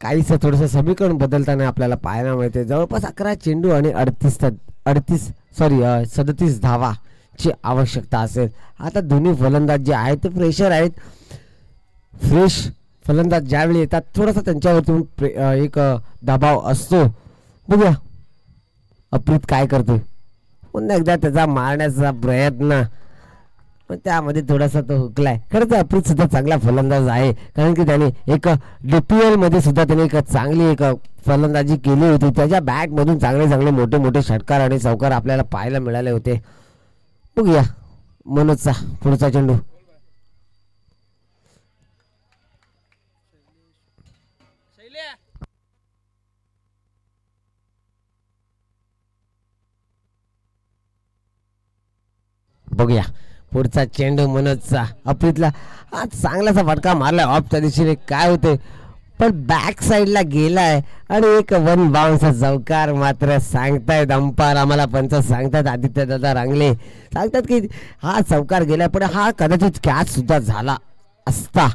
काहीच थोडंसं समीकरण बदलताना आपल्याला पाहायला मिळते. जवळपास 11 चेंडू आणि 37 धावाची आवश्यकता असेल. आता दोन्ही फलंदाज जे आहेत ते फ्रेशर आहेत. फ्रेश फलंदाज ज्यावेळी येतात थोडासा त्यांच्यावरती एक दबाव असतो. बघूया अप्रीत काय करतोय. पुन्हा एकदा त्याचा मारण्याचा प्रयत्न, पण त्यामध्ये थोडासा तो हुकलाय. खरंच अप्रीत सुद्धा चांगला फलंदाज आहे, कारण की त्याने एक DPL मध्ये सुद्धा त्याने एक चांगली एक फलंदाजी केली होती. त्याच्या बॅट मधून चांगले चांगले मोठे मोठे षटकार आणि चौकार आपल्याला पाहायला मिळाले होते. बघूया मनोजचा पुढचा चेंडू. बघूया पुढचा चेंडू मनोजचा. अप्रीतला हा चांगलासा फटका मारलाय ऑफच्या दिशेने. काय होते पण बॅक साईडला गेलाय आणि एक वन बाउन्स चौकार मात्र सांगतायत अंपायर आम्हाला. पंच सांगतात आदित्य दादा रांगले सांगतात की हा चौकार गेलाय, पण हा कदाचित कॅच सुद्धा झाला असता,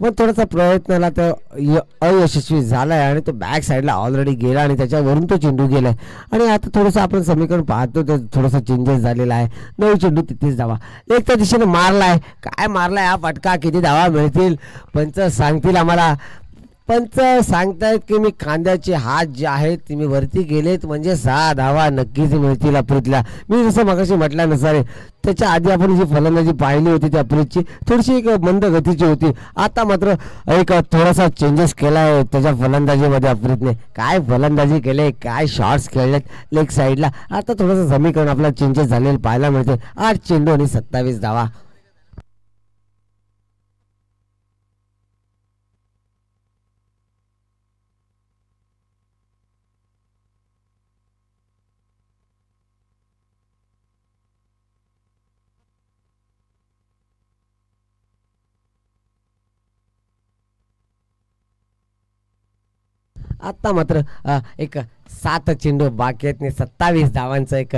पण थोडासा प्रयत्नाला तर अयशस्वी झालाय आणि तो बॅक साईडला ऑलरेडी गेला आणि त्याच्यावरून तो चेंडू गेलाय. आणि आता थोडंसं आपण समीकरण पाहतो तर थोडासा चेंजेस झालेला आहे. 9 चेंडू 33 धावा. लेगच्या दिशेने मारलाय. काय मारलाय हा फटका, किती धावा मिळतील पंच सांगतील आम्हाला. पंच सांगतायत की मी खांद्याचे हात जे आहेत ते मी वरती गेलेत म्हणजे 6 धावा नक्कीच मिळतील अप्रीतला. मी जसं मगाशी म्हटल्यानुसार त्याच्या आधी आपण जी फलंदाजी पाहिली होती त्या अप्रीतची थोडीशी एक मंद गतीची होती. आता मात्र एक थोडासा चेंजेस केला आहे त्याच्या फलंदाजीमध्ये अप्रीतने. काय फलंदाजी केले, काय शॉट्स खेळलेत लेग साईडला. आता थोडंसं समीकरण आपल्याला चेंजेस झालेलं पाहायला मिळते. 8 चेंडू आणि 27 धावा. आता मात्र एक 7 चेंडू बाकी आहेत. 27 धावांचं एक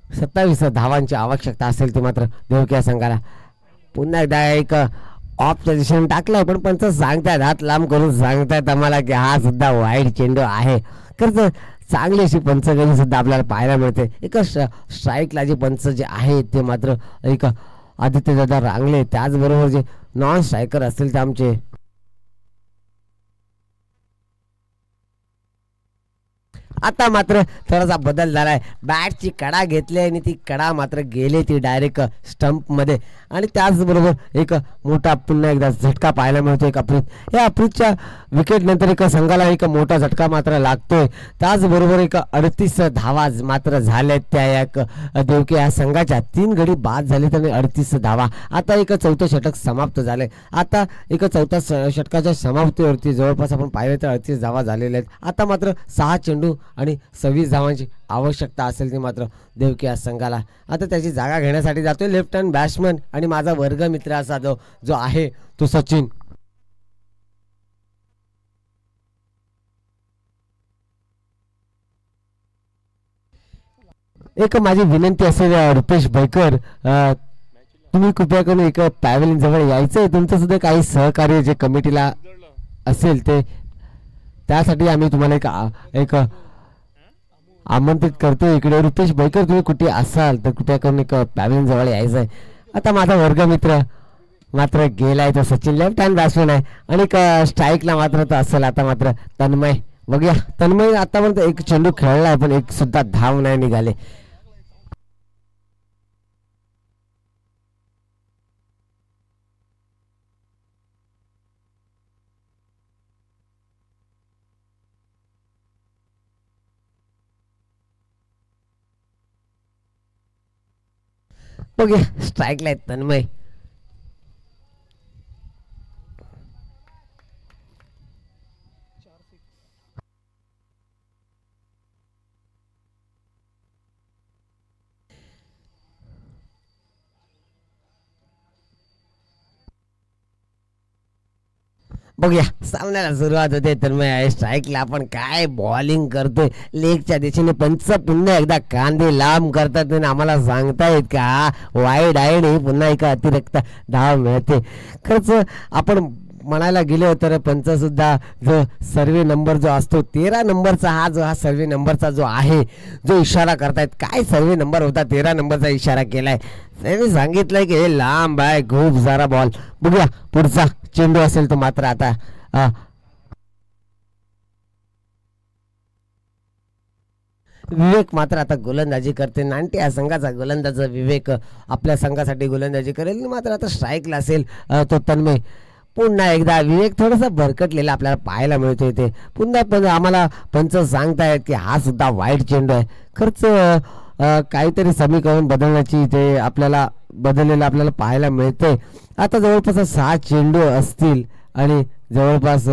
27 धावांची आवश्यकता असेल ती मात्र देवकिया संघाला. पुन्हा एकदा एक ऑफच्या दिशेने टाकलाय, पण पंच सांगतायत हात लांब करून सांगतायत आम्हाला की हा सुद्धा वाईट चेंडू आहे. खरंच चांगली अशी पंचगणी सुद्धा आपल्याला पाहायला मिळते. एक स्ट्राईकला जे पंच जे आहे ते मात्र एक आदित्य दादा रांगले, त्याचबरोबर जे नॉन स्ट्रायकर असतील ते आमचे आता मात्र थोडासा बदल झालाय. बॅटची कडा घेतली आणि ती कडा मात्र गेली ती डायरेक्ट स्टंप मध्ये आणि त्याचबरोबर एक मोठा पुन्हा एकदा झटका पाहायला मिळतो. एक अप्रीत या अप्रीतच्या विकेट नंतर एक संघाला एक मोठा झटका मात्र लागतोय. त्याचबरोबर एक 38 धावा मात्र झाल्यात त्या एक देवकिया संघाच्या. 3 गडी बाद झाले तर 38 धावा. आता एक चौथं षटक समाप्त झालंय. आता एक चौथ्या षटकाच्या समाप्तीवरती जवळपास आपण पाहिलं तर 38 धावा झालेल्या आहेत. आता मात्र 6 चेंडू आणि 26 धावांची आवश्यकता असेल ती मात्र देवकिया संघाला. आता त्याची जागा घेण्यासाठी जातोय लेफ्ट हँड बॅट्समन आणि माझा वर्ग मित्र असा जो आहे तो सचिन. एक माझी विनंती असेल रुपेश भैकर, तुम्ही कृपया करून एक पॅव्हलिन जवळ यायचंय. तुमचं सुद्धा काही सहकार्य जे कमिटीला असेल ते त्यासाठी आम्ही तुम्हाला एक आमंत्रित करतो इकडे. रुपेश भैकर तुम्ही कुठे असाल तर कृपया करून एक पॅव्हलिन जवळ यायचं आहे. आता माझा वर्ग मित्र मात्र गेलाय तो सचिन लेफ्ट हँड बॅट्समन आहे आणि स्ट्राईकला मात्र तो असेल आता मात्र तन्मय. बघूया तन्मय आतापर्यंत एक चेंडू खेळलाय पण एक सुद्धा धाव नाही निघाले. बघूया स्ट्राईकला आहेत तन्मय. बघूया सामन्याला सुरुवात होते तर मग स्ट्राईकला आपण काय बॉलिंग करतोय. लेगच्या दिशेने पंच पुन्हा एकदा कांदे लांब करतात आणि आम्हाला सांगतायत का वाईड आहे आणि पुन्हा एका अतिरिक्त धाव मिळते. खरंच आपण म्हणायला गेलो तर पंच सुद्धा जो सर्वे नंबर जो असतो 13 नंबरचा हा सर्वे नंबरचा जो आहे जो इशारा करतायत. काय सर्वे नंबर होता 13 नंबरचा इशारा केलाय. त्यांनी सांगितलंय की हे लांब आहे खूप सारा बॉल. बघूया पुढचा चेंडू असेल तो मात्र आता विवेक मात्र आता गोलंदाजी करते. नांटे या संघाचा गोलंदाज विवेक आपल्या संघासाठी गोलंदाजी करेल. मात्र आता स्ट्राईकला असेल तो तन्मय. पुन्हा एकदा विवेक थोडासा भरकटलेला आपल्याला पाहायला मिळतो इथे. पुन्हा पण आम्हाला पंच सांगतायत की हा सुद्धा वाईट चेंडू आहे. खरंच काहीतरी समीकरण बदलण्याची इथे आपल्याला बदललेलं आपल्याला पाहायला मिळतंय. आता जवळपास 6 चेंडू असतील आणि जवळपास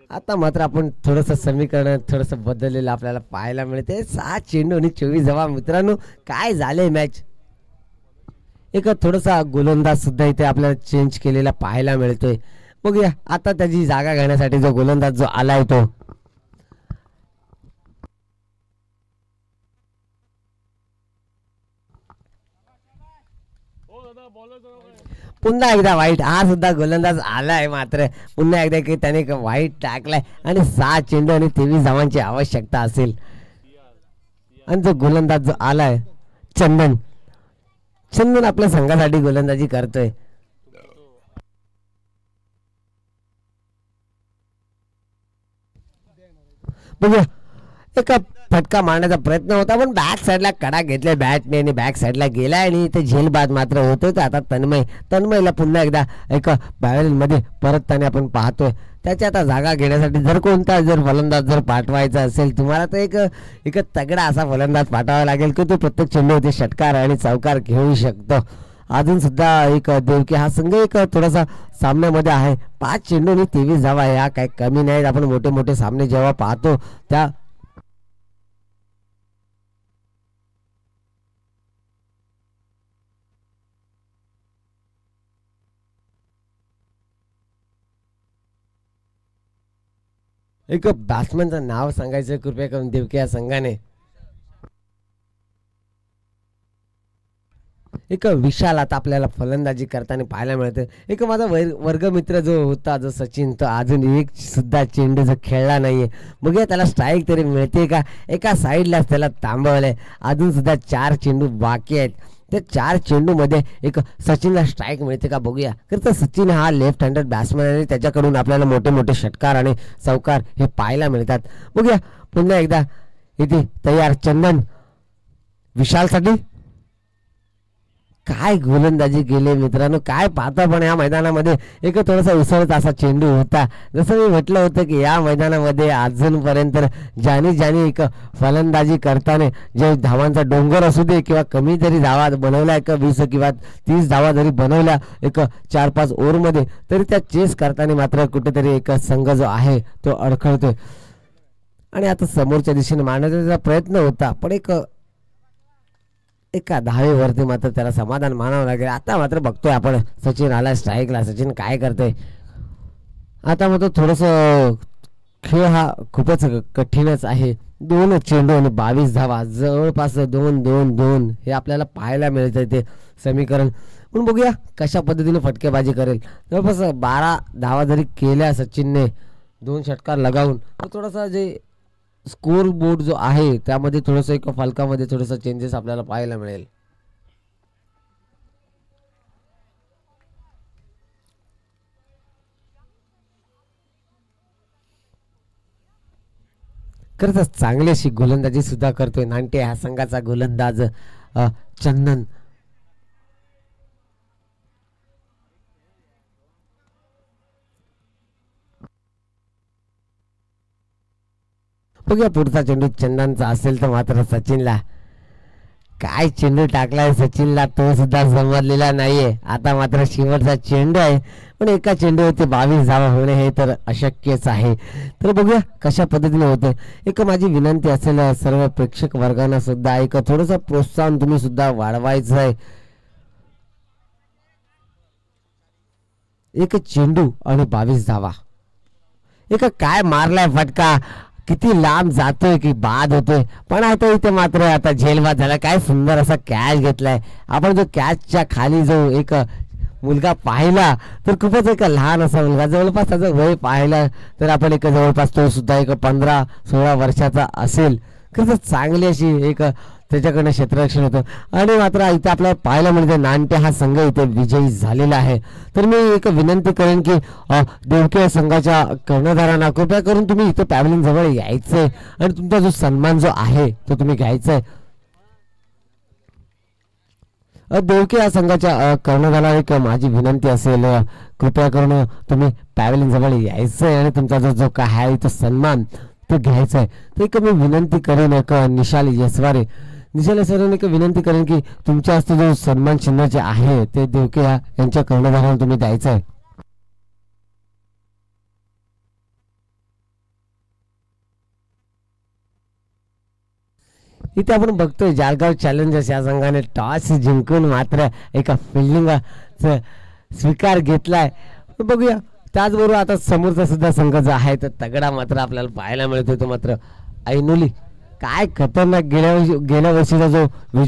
आता मात्र आपण थोडंसं समीकरण थोडंसं बदललेलं आपल्याला पाहायला मिळते. 6 चेंडू आणि 24 धावा. मित्रांनो काय झाले मॅच. एक थोडासा गोलंदाज सुद्धा इथे आपल्याला चेंज केलेला पाहायला मिळतोय. बघूया आता त्याची जागा घेण्यासाठी जो गोलंदाज जो आलाय तो पुन्हा एकदा वाईट. हा सुद्धा गोलंदाज आलाय मात्र पुन्हा एकदा की त्याने वाईट टाकलाय आणि 6 चेंडू आणि 23 धावांची आवश्यकता असेल. आणि जो गोलंदाज जो आलाय चंदन आपल्या संघासाठी गोलंदाजी करतोय. बघूया एका फटका मारण्याचा प्रयत्न होता पण बॅक साईडला कडा घेतलाय बॅटने आणि बॅक साईडला गेलाय आणि इथे झेलबाद मात्र होतोय. तर आता तन्मयला पुन्हा एकदा एक बॅरेलमध्ये परतताना आपण पाहतोय. त्याची आता जागा घेण्यासाठी जर कोणता जर फलंदाज जर पाठवायचा असेल तुम्हाला तर एक तगडा असा फलंदाज पाठवावा लागेल की तो प्रत्येक चेंडूमध्ये षटकार आणि चौकार घेऊ शकतो. अजून सुद्धा एक देवकी हा संघ एक थोडासा सामन्यामध्ये आहे. 5 चेंडू आणि 23 धावा या काही कमी नाहीत. आपण मोठे मोठे सामने जेव्हा पाहतो त्या एक बॅट्समनचं नाव सांगायचं कृपया करून देवकी या संघाने. एक विशाल आता आपल्याला फलंदाजी करताना पाहायला मिळतं. एक माझा वर्गमित्र जो होता जो सचिन तो अजून एक सुद्धा चेंडू जो खेळला नाहीये. बघूया त्याला स्ट्राईक तरी मिळते का. एका साईडलाच त्याला थांबवलंय. अजून सुद्धा 4 चेंडू बाकी आहेत. त्या 4 चेंडू मध्ये एक सचिनला स्ट्राईक मिळते का बघूया. तर सचिन हा लेफ्ट हँडेड बॅट्समॅन आणि त्याच्याकडून आपल्याला मोठे मोठे षटकार आणि चौकार हे पाहायला मिळतात. बघूया पुन्हा एकदा इथे तयार चंदन विशालसाठी. काय गोलंदाजी केली मित्रांनो. काय पाहता पण या मैदानामध्ये एक थोडासा उसळत असा चेंडू होता. जसं मी म्हटलं होतं की या मैदानामध्ये अजूनपर्यंत ज्याने एक फलंदाजी करताना जे धावांचा डोंगर असू दे किंवा कमी जरी धावा बनवल्या एक 20 किंवा 30 धावा जरी बनवल्या एक 4-5 ओव्हरमध्ये तरी त्या चेस करताना मात्र कुठेतरी एक संघ जो आहे तो अडखळतोय. आणि आता समोरच्या दिशेने मारण्याचा प्रयत्न होता पण एका धावेवरती मात्र त्याला समाधान मानावं लागेल. आता मात्र बघतोय आपण सचिन आला स्ट्राईकला. सचिन काय करतोय आता मात्र थोडस खेळ हा खूपच कठीणच आहे. 2 चेंडू आणि 22 धावा जवळपास 2-2-2 हे आपल्याला पाहायला मिळतं ते समीकरण. पण बघूया कशा पद्धतीने फटकेबाजी करेल. जवळपास 12 धावा जरी केल्या सचिनने 2 षटकार लगावून तर थोडासा जे स्कोर बोर्ड जो आहे त्यामध्ये थोडंसं एक फलकामध्ये थोडंसं चेंजेस आपल्याला पाहायला मिळेल. खरंच चांगली अशी गोलंदाजी सुद्धा करतोय नांटे हा संघाचा गोलंदाज चंदन. बघूया पुढचा चेंडू चंदनचा असेल तर मात्र सचिनला काय चेंडू टाकलाय सचिनला तो सुद्धा समजलेला नाहीये. आता मात्र शेवटचा चेंडू आहे पण एका चेंडूवरती 22 धावा होणे हे तर अशक्यच आहे. तर बघूया कशा पद्धतीने होते. एक माझी विनंती असेल सर्व प्रेक्षक वर्गांना सुद्धा एक थोडंसं प्रोत्साहन तुम्ही सुद्धा वाढवायचं आहे. एक चेंडू आणि 22 धावा. एक काय मारलाय फटका किती लांब जातोय की बाद होतोय पण आता इथे मात्र आता झेलबाद झाला. काय सुंदर असा कॅच घेतलाय आपण. जो कॅचच्या खाली जो एक मुलगा पाहिला तर खूपच एक लहान असा मुलगा जवळपास त्याचं वय पाहिला तर आपण एक जवळपास तो सुद्धा एक 15-16 वर्षाचा असेल. खरंच चांगली अशी एक त्याच्याकडनं क्षेत्ररक्षण होतं. आणि मात्र इथे आपल्याला पाहायला मिळते नानटे हा संघ इथे विजयी झालेला आहे. तर मी एक विनंती करेन की देवके संघाच्या कर्णधारांना कृपया करून तुम्ही इथे पॅव्हलियन जवळ यायचंय आणि तुमचा जो सन्मान जो आहे तो तुम्ही घ्यायचाय. देवके या संघाच्या कर्णधाराला एक माझी विनंती असेल कृपया करून तुम्ही पॅव्हलियन जवळ यायचंय आणि तुमचा जो काय आहे तो सन्मान तो घ्यायचा आहे. तर एक मी विनंती करेन एक निशाल यसवारे सरांनी एक विनंती करेन की तुमच्या हस्ते जो सन्मान चिन्ह जे आहे ते देवके यांच्या कर्णधारांना तुम्ही द्यायचं आहे. इथे आपण बघतोय जालगाव चॅलेंजर्स या संघाने टॉस जिंकून मात्र एका फिल्डिंग स्वीकार घेतलाय. बघूया त्याचबरोबर आता समोरचा सुद्धा संघ जो आहे तर तगडा मात्र आपल्याला पाहायला मिळतोय तो मात्र ऐनोली. काय खतरनाक गेल्या वर्षीचा जो